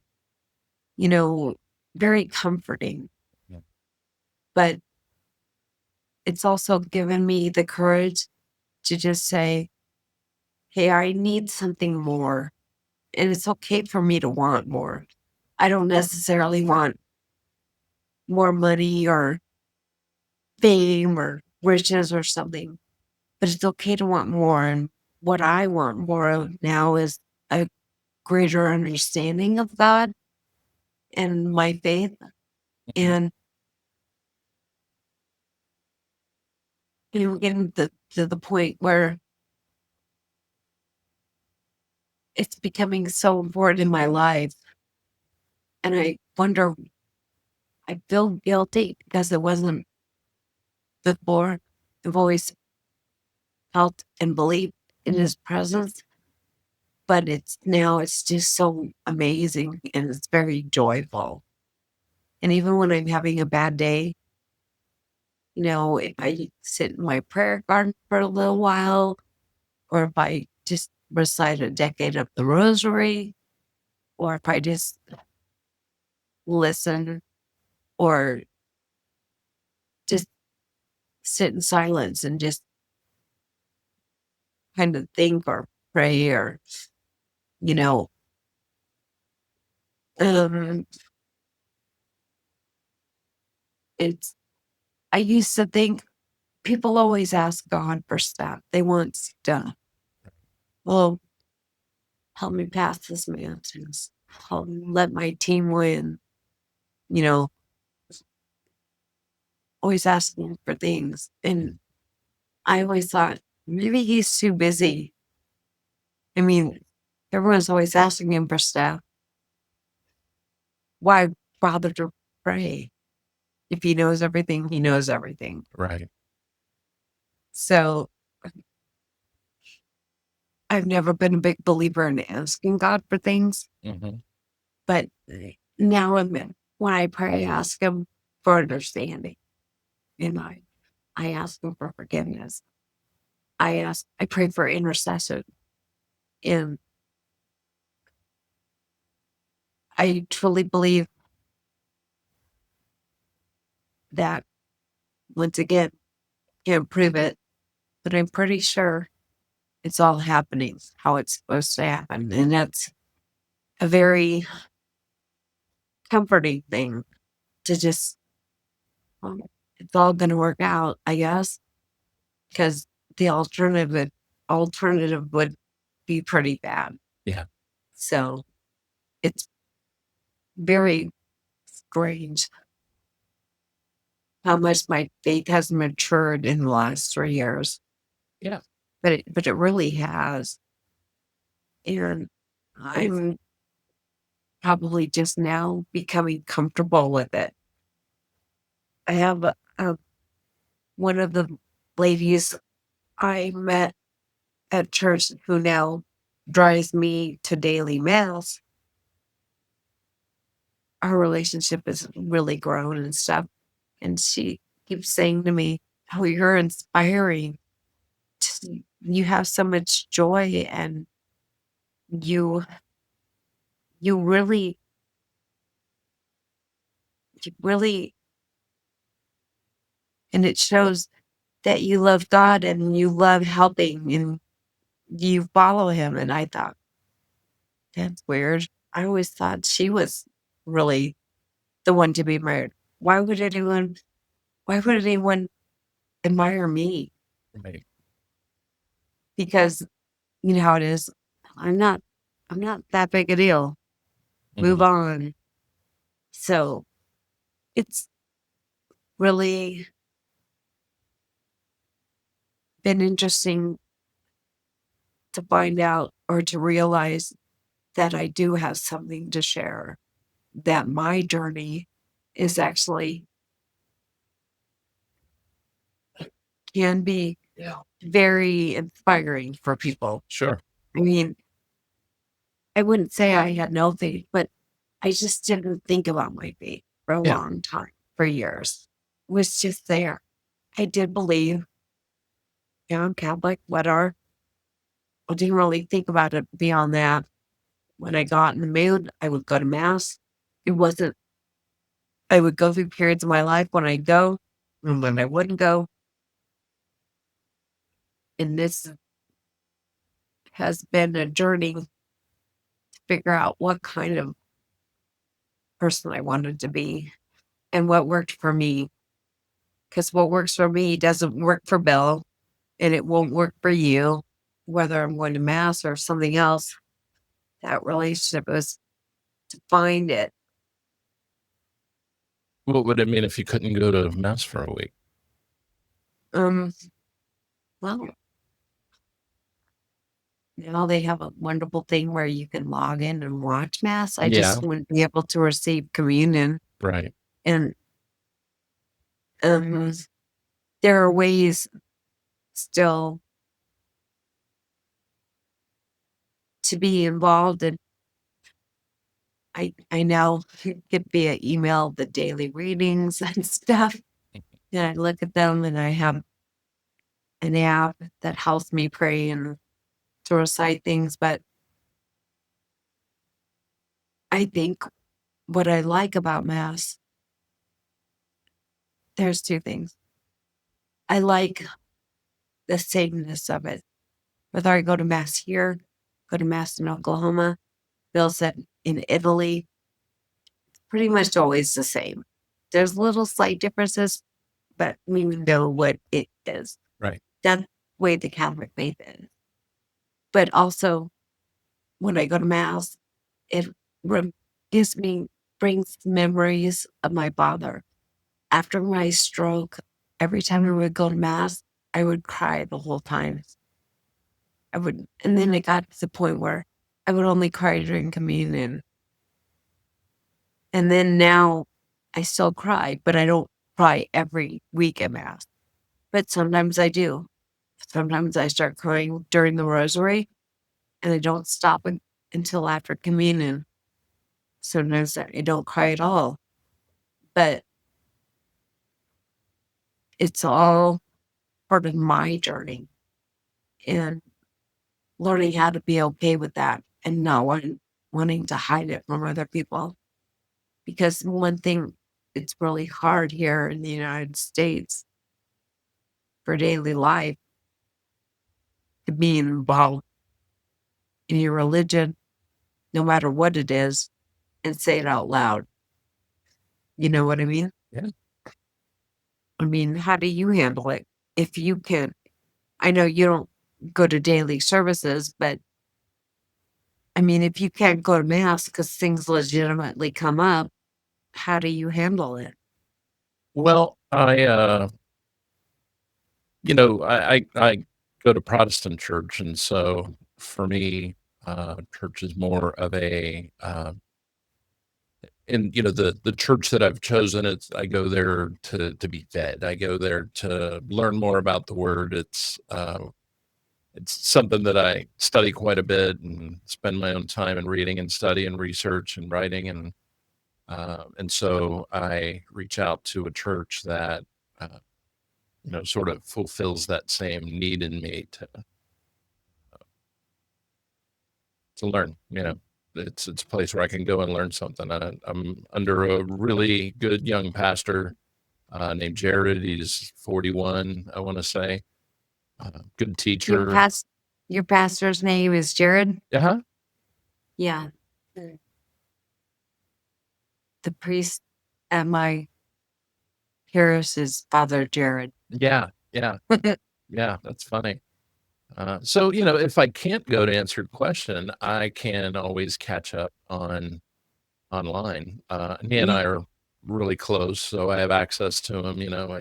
you know, very comforting. Yeah. But it's also given me the courage to just say, hey, I need something more. And it's okay for me to want more. I don't necessarily want more money or fame or riches or something, but it's okay to want more. And what I want more of now is a greater understanding of God and my faith. And getting to the point where it's becoming so important in my life. And I wonder, I feel guilty because it wasn't before. I've always felt and believed in his presence, but it's just so amazing and it's very joyful. And even when I'm having a bad day, if I sit in my prayer garden for a little while, or if I just recite a decade of the rosary, or if I just listen, or just sit in silence and just kind of think or pray, or, you know, um, it's, I used to think people always ask God for stuff. They want stuff. Well, help me pass this mountains. Let my team win. You know, always asking for things. And I always thought maybe he's too busy. I mean, everyone's always asking him for stuff. Why bother to pray? If he knows everything, he knows everything. Right. So I've never been a big believer in asking God for things, but now and then when I pray, I ask Him for understanding, and I ask Him for forgiveness. I pray for intercession, and I truly believe that, once again, can't prove it, but I'm pretty sure it's all happening how it's supposed to happen. And that's a very comforting thing to just, well, it's all going to work out, I guess, because the alternative would be pretty bad. Yeah. So it's very strange how much my faith has matured in the last 3 years. Yeah. But it really has. And I'm probably just now becoming comfortable with it. I have one of the ladies I met at church who now drives me to daily mass. Our relationship has really grown and stuff. And she keeps saying to me, "Oh, you're inspiring. You have so much joy, and you you really you really and it shows that you love God and you love helping and you follow Him." And I thought, that's weird. I always thought she was really the one to be married. Why would anyone admire me? Right. Because you know how it is. I'm not I'm not that big a deal. Move Mhm. on. So it's really been interesting to find out or to realize that I do have something to share, that my journey is actually can be very inspiring for people. Sure. I mean, I wouldn't say I had no faith, but I just didn't think about my faith for a Yeah. long time, for years. It was just there. I did believe, I'm Catholic, whatever. I didn't really think about it beyond that. When I got in the mood, I would go to mass. It wasn't, I would go through periods of my life when I'd go and when I wouldn't go. And this has been a journey to figure out what kind of person I wanted to be and what worked for me. Because what works for me doesn't work for Bill, and it won't work for you, whether I'm going to mass or something else. That relationship was to find it. What would it mean if you couldn't go to mass for a week? Um, well, now they have a wonderful thing where you can log in and watch mass. I Yeah. just wouldn't be able to receive communion. Right. And um, there are ways still to be involved, and I now get via email the daily readings and stuff. And I look at them, and I have an app that helps me pray and to recite things. But I think what I like about Mass, there's two things. I like the sameness of it. Whether I go to Mass here, go to Mass in Oklahoma, Bill said in Italy, pretty much always the same. There's little slight differences, but we know what it is. Right. That's the way the Catholic faith is. But also, when I go to Mass, it gives me, brings memories of my father. After my stroke, every time we would go to Mass, I would cry the whole time. And then it got to the point where I would only cry during communion. And then now I still cry, but I don't cry every week at Mass. But sometimes I do. Sometimes I start crying during the rosary. and I don't stop until after communion. So notice that I don't cry at all. But it's all part of my journey and learning how to be okay with that and not wanting to hide it from other people. Because one thing, it's really hard here in the United States for daily life to be involved in your religion, no matter what it is, and say it out loud. You know what I mean? Yeah. I mean, how do you handle it? If you can, I know you don't go to daily services, but I mean, if you can't go to mass because things legitimately come up, how do you handle it? Well, I go to Protestant church, and so for me, church is more of a, and the church that I've chosen, I go there to be fed. I go there to learn more about the word. It's something that I study quite a bit and spend my own time in reading and study and research and writing, and so I reach out to a church that uh, sort of fulfills that same need in me to learn. It's a place where I can go and learn something. I'm under a really good young pastor named Jared. He's 41, I want to say. Good Your teacher. past, your pastor's name is Jared. Uh-huh. Yeah, the priest at my parish is Father Jared. Yeah, yeah, yeah. That's funny. So if I can't go to answer your question, I can always catch up online. He and Yeah. I are really close, so I have access to him.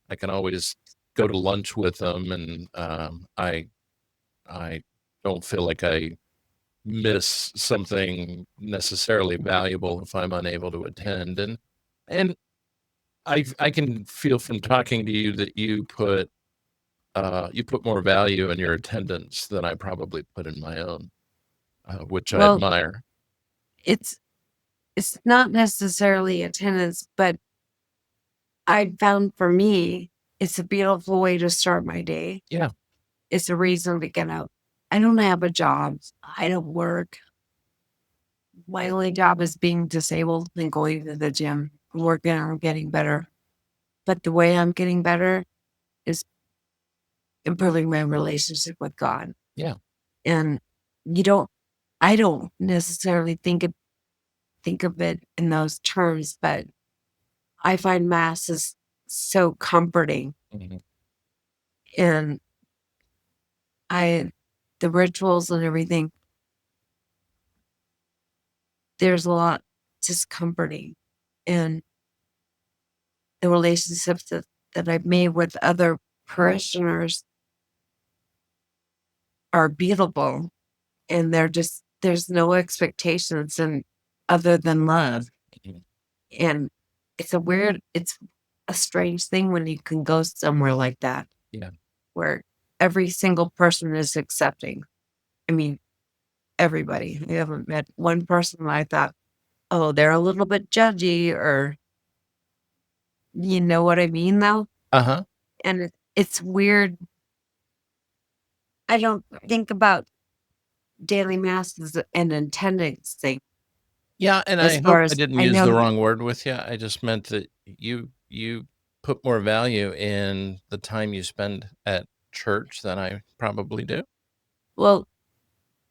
I can always go to lunch with him, and I don't feel like I miss something necessarily valuable if I'm unable to attend. And I can feel from talking to you that you put more value in your attendance than I probably put in my own, which I Well, admire. it's it's not necessarily attendance, but I found for me, it's a beautiful way to start my day. Yeah. It's a reason to get out. I don't have a job. I don't work. My only job is being disabled and going to the gym. I'm working on getting better. But the way I'm getting better is improving my relationship with God. Yeah. And you don't I don't necessarily think of it in those terms, but I find mass is so comforting. Mhm. And I the rituals and everything, there's a lot just comforting. And the relationships that I've made with other parishioners are beautiful. And there's no expectations and other than love. Mhm. And it's a strange thing when you can go somewhere like that Yeah. where every single person is accepting. I mean, everybody. I haven't met one person that I thought, oh, they're a little bit judgy or you know what I mean though? Uh-huh. And it's weird. I don't think about daily mass as an attendance thing Yeah, and as I far hope I as didn't I use know the wrong word with you. I just meant that you put more value in the time you spend at church than I probably do. well,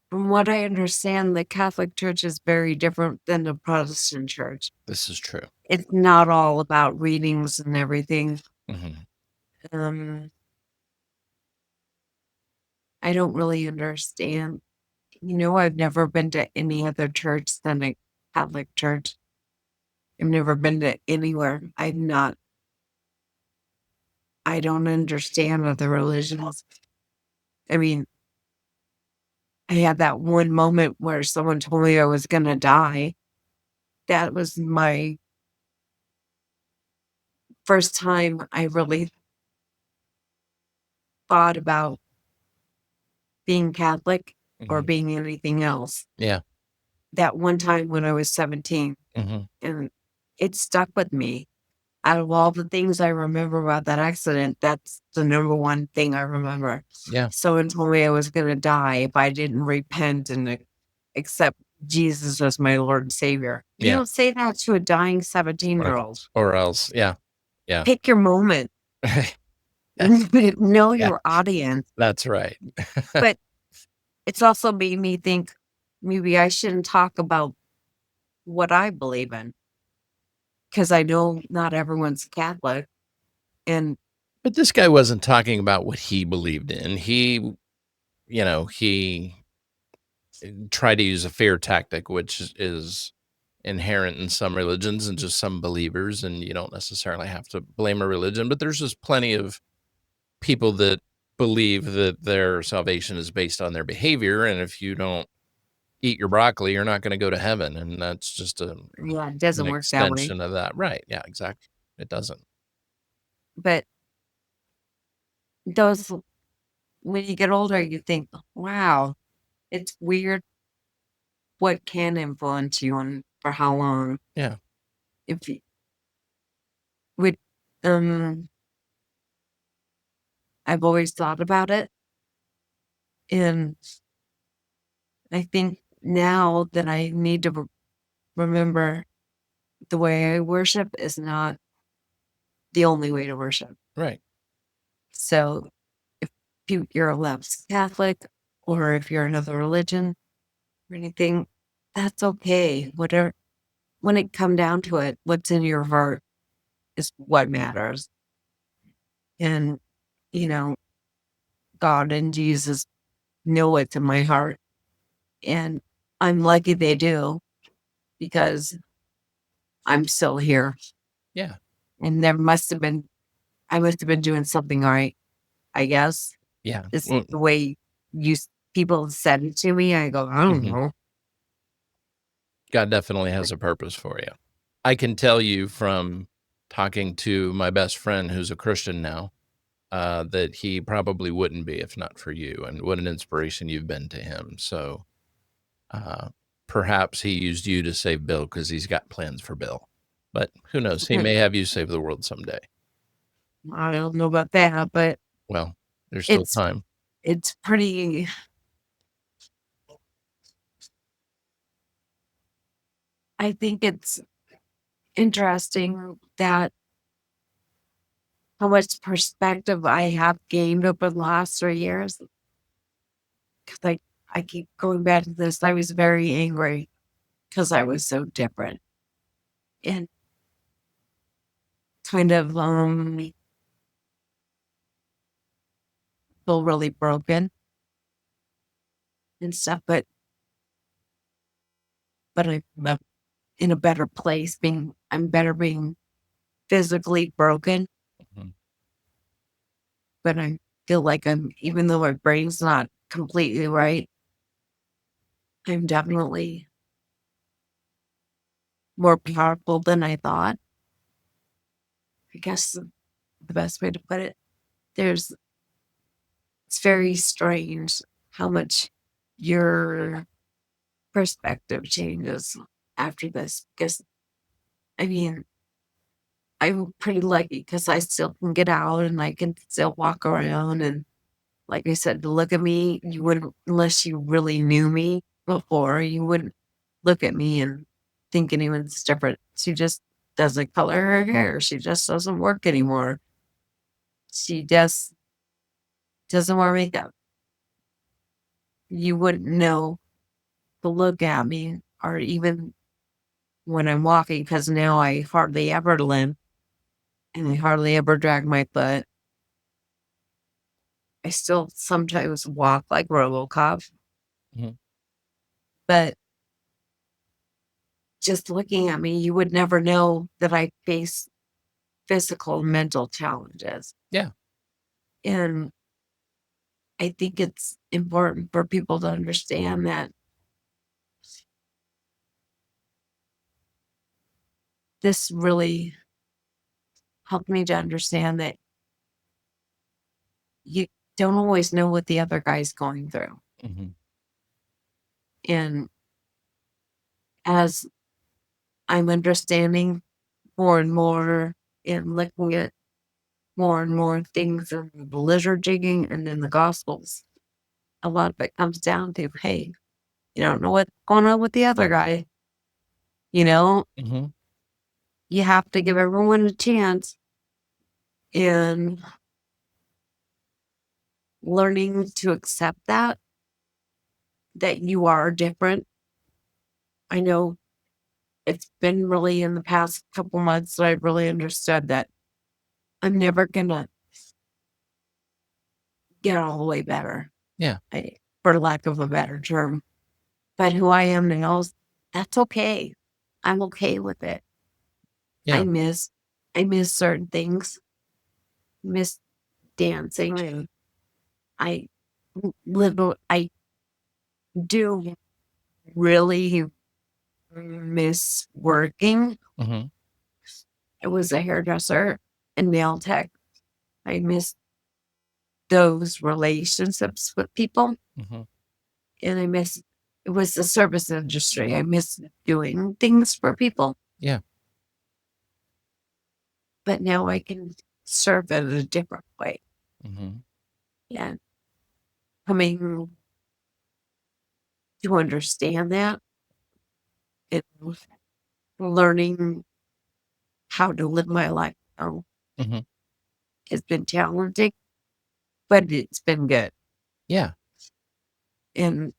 from what I understand, the Catholic Church is very different than the Protestant Church. This is true. It's not all about readings and everything. Mhm. Um, I don't really understand. I've never been to any other church than a Catholic church. I've never been to anywhere. I don't understand other religions. I mean, I had that one moment where someone told me I was going to die. That was my first time I really thought about being Catholic. or Mhm. being anything else. Yeah. That one time when I was 17, Hmm. and it stuck with me. Out of all the things I remember about that accident, that's the number one thing I remember. Yeah. Someone told me I was going to die if I didn't repent and accept Jesus as my Lord and Savior. You Yeah. don't say that to a dying 17-year-old. Or else. Yeah. Yeah. Pick your moment. Know Yeah. your audience. That's right. But it's also made me think maybe I shouldn't talk about what I believe in, because I know not everyone's Catholic. And But this guy wasn't talking about what he believed in. He tried to use a fear tactic, which is inherent in some religions and just some believers. And you don't necessarily have to blame a religion, but there's just plenty of people that believe that their salvation is based on their behavior. And if you don't eat your broccoli, you're not going to go to heaven. And that's just yeah, it an doesn't work that way. extension of that. Right. Yeah, exactly. It doesn't. But those, when you get older, you think, wow, it's weird what can influence you and for how long. Yeah. If you would, um, I've always thought about it. And I think now that I need to remember the way I worship is not the only way to worship. Right. So if you're a lapsed Catholic or if you're another religion or anything, that's okay. Whatever, when it come down to it, what's in your heart is what matters. And, you know, God and Jesus know what's in my heart. And I'm lucky they do, because I'm still here. Yeah. And I must have been doing something right, I guess. Yeah. It's Well, the way people said it to me. I go, I don't mhm. know. God definitely has a purpose for you. I can tell you from talking to my best friend who's a Christian now, that he probably wouldn't be if not for you, and what an inspiration you've been to him. So uh, perhaps he used you to save Bill because he's got plans for Bill. But who knows? He may have you save the world someday. I don't know about that, but Well, there's still it's time. it's pretty. I think it's interesting that how much perspective I have gained over the last 3 years. Because I keep going back to this. I was very angry because I was so different and kind of feel really broken and stuff. But I'm in a better place. I'm better being physically broken, Mhm. but I feel like even though my brain's not completely right, I'm definitely more powerful than I thought. I guess the best way to put it. It's very strange how much your perspective changes after this. Because, I mean, I'm pretty lucky because I still can get out and I can still walk around. And like I said, to look at me, you wouldn't, unless you really knew me before, you wouldn't look at me and think anyone's different. She just doesn't color her hair. She just doesn't work anymore. She just doesn't wear makeup. You wouldn't know to look at me, or even when I'm walking, because now I hardly ever limp and I hardly ever drag my foot. I still sometimes walk like RoboCop, Mhm. but just looking at me, you would never know that I face physical and mental challenges. Yeah. And I think it's important for people to understand that this really helped me to understand that you don't always know what the other guy's going through. Mhm. And as I'm understanding more and more and looking at more and more things in the liturgy and in the Gospels, a lot of it comes down to, hey, you don't know what's going on with the other guy. You know, Mm-hmm. you have to give everyone a chance, and learning to accept that you are different. I know it's been really in the past couple months that I've really understood that I'm never gonna get all the way better, Yeah. for lack of a better term. But who I am now, that's okay. I'm okay with it. Yeah. I miss certain things. Miss dancing, and I I do really miss working. Mm-hmm. I was a hairdresser and nail tech. I miss those relationships with people, Mm-hmm. and it was the service industry. I miss doing things for people, Yeah. but now I can serve in a different way. Mm-hmm. And coming to understand that and learning how to live my life now Mm-hmm. has been challenging, but it's been good. Yeah. And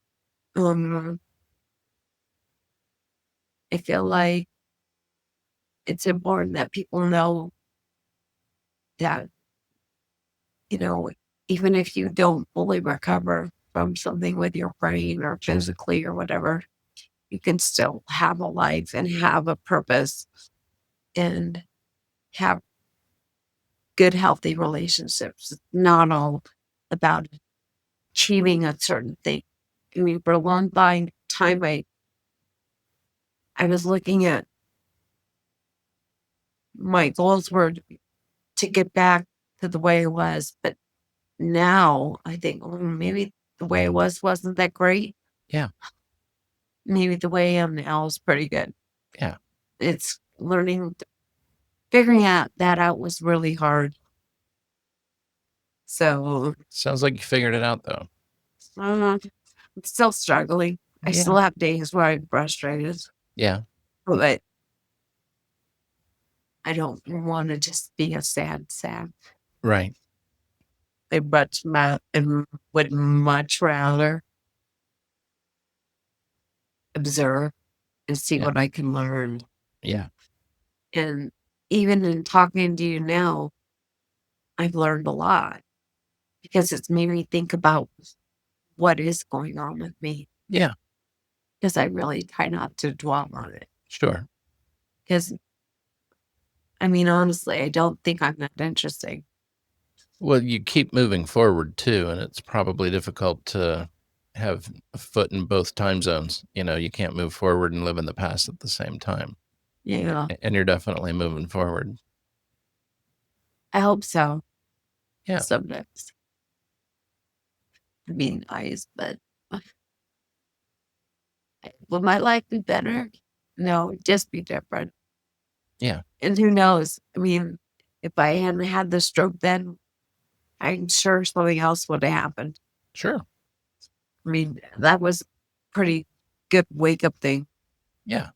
I feel like it's important that people know that, you know, even if you don't fully recover from something with your brain or physically or whatever, you can still have a life and have a purpose and have good, healthy relationships. It's not all about achieving a certain thing. I mean, for a long time, I was looking at my goals were to get back to the way it was, but now I think, maybe the way it wasn't that great. Yeah. Maybe the way I am now is pretty good. Yeah. It's figuring that out was really hard. So, Sounds like you figured it out though. I'm still struggling. I Yeah. still have days where I'm frustrated, Yeah. but I don't want to just be a sad. Right. I would much rather observe and see Yeah. what I can learn. Yeah. And even in talking to you now, I've learned a lot because it's made me think about what is going on with me. Yeah. Because I really try not to dwell on it. Sure. Because, I mean, honestly, I don't think I'm that interesting. Well, you keep moving forward too, and it's probably difficult to have a foot in both time zones. You can't move forward and live in the past at the same time. Yeah, And you're definitely moving forward. I hope so. Yeah. Sometimes. I mean, nice, but would my life be better? No, it'd just be different. Yeah. And who knows? I mean, if I hadn't had the stroke then, I'm sure something else would have happened. Sure. I mean, that was pretty good wake up thing. Yeah.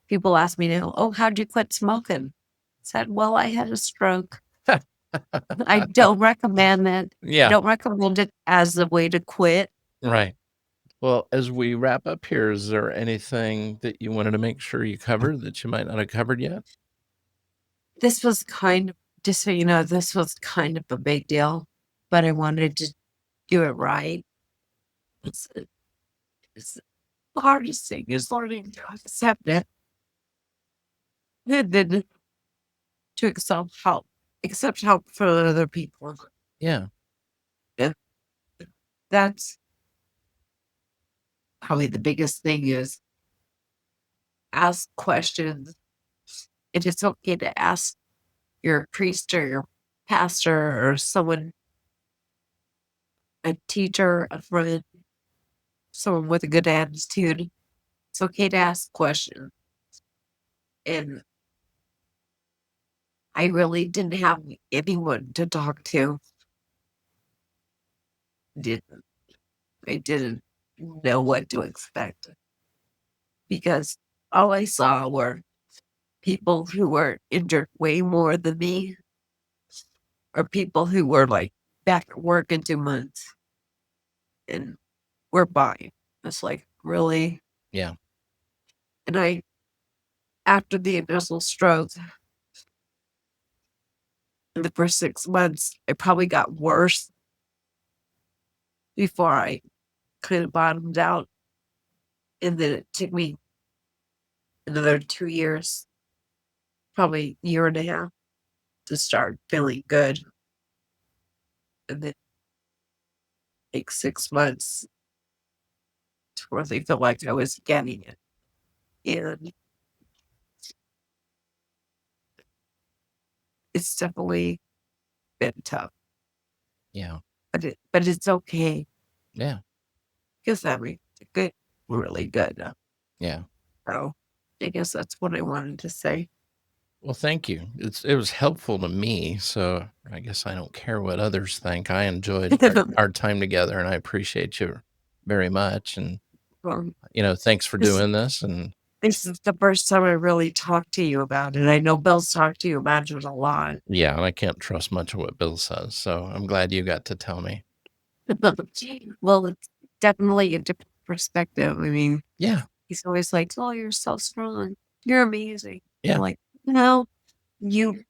People ask me now, oh, how'd you quit smoking? I said, well, I had a stroke. I don't recommend that. I Yeah. don't recommend it as a way to quit. Right. Well, as we wrap up here, is there anything that you wanted to make sure you covered that you might not have covered yet? This was kind of, just so you know, this was kind of a big deal, but I wanted to do it right. It's, it's the hardest thing is learning to accept it and then to accept help for other people. Yeah. And that's probably the biggest thing is ask questions. It is okay to ask your priest or your pastor or someone, a teacher, a friend, someone with a good attitude. It's okay to ask questions. And I really didn't have anyone to talk to. Didn't I didn't know what to expect because all I saw were people who were injured way more than me, or people who were like back at work in 2 months and were fine. It's like, really? Yeah. And after the initial stroke, in the first 6 months, it probably got worse before I kind of bottomed out. And then it took me another 2 years, probably a year and a half, to start feeling good. And then like 6 months to really feel like I was getting it. And it's definitely been tough, Yeah. but it's okay Yeah. because I mean, good, really good. Yeah. So I guess that's what I wanted to say. Well, thank you. It was helpful to me, so I guess I don't care what others think. I enjoyed our time together, and I appreciate you very much. And Well, thanks for this doing this. And this is the first time I really talked to you about it. I know Bill's talked to you about it a lot. yeah, and I can't trust much of what Bill says, so I'm glad you got to tell me. Well, it's definitely a different perspective. I mean, Yeah. he's always like, "Oh, you're so strong. You're amazing." Yeah. I'm like, no, you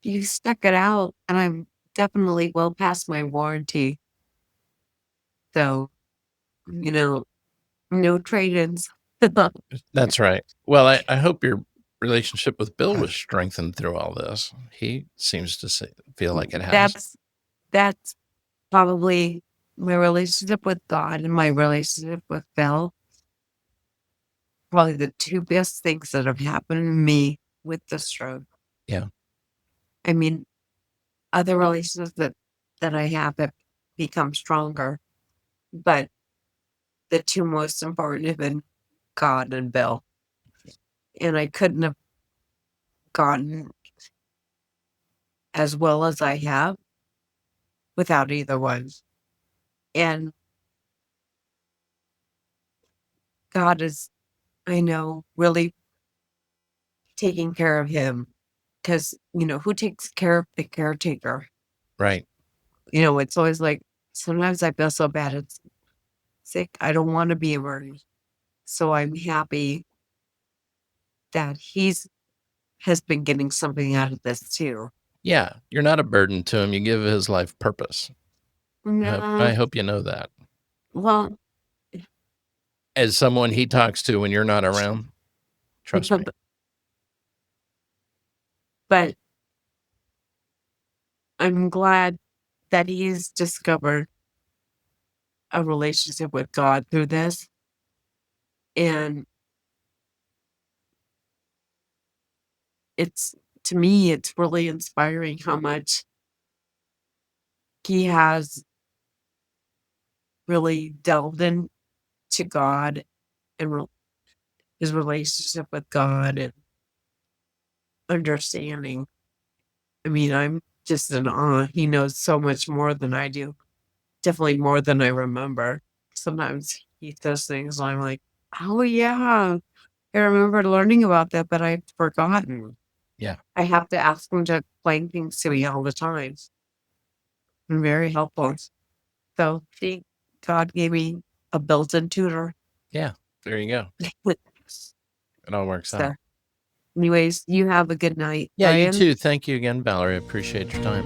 you stuck it out, and I'm definitely well past my warranty. So, you know, no trade-ins. That's right. Well, I hope your relationship with Bill was strengthened through all this. He seems to feel like it has. That's probably my relationship with God and my relationship with Bill. Probably the two best things that have happened to me with the stroke. Yeah. I mean, other relationships that I have have become stronger, but the two most important have been God and Bill. And I couldn't have gotten as well as I have without either one. And God is, I know, really taking care of him because, who takes care of the caretaker? Right. It's always like, sometimes I feel so bad. It's sick. I don't want to be a burden. So I'm happy that has been getting something out of this too. Yeah. You're not a burden to him. You give his life purpose. I No, hope you know that. well, As someone he talks to when you're not around, trust me. but I'm glad that he's discovered a relationship with God through this. And to me, it's really inspiring how much he has really delved into God and his relationship with God and understanding. I mean, I'm just in awe. He knows so much more than I do, definitely more than I remember. Sometimes he says things and I'm like, oh, yeah, I remember learning about that, but I've forgotten. Yeah. I have to ask him to explain things to me all the time. And very helpful. So, see, God gave me a built-in tutor. Yeah. There you go. It all works out. So, anyways, you have a good night, Yeah, you Brian. too. Thank you again, Valerie. I appreciate your time.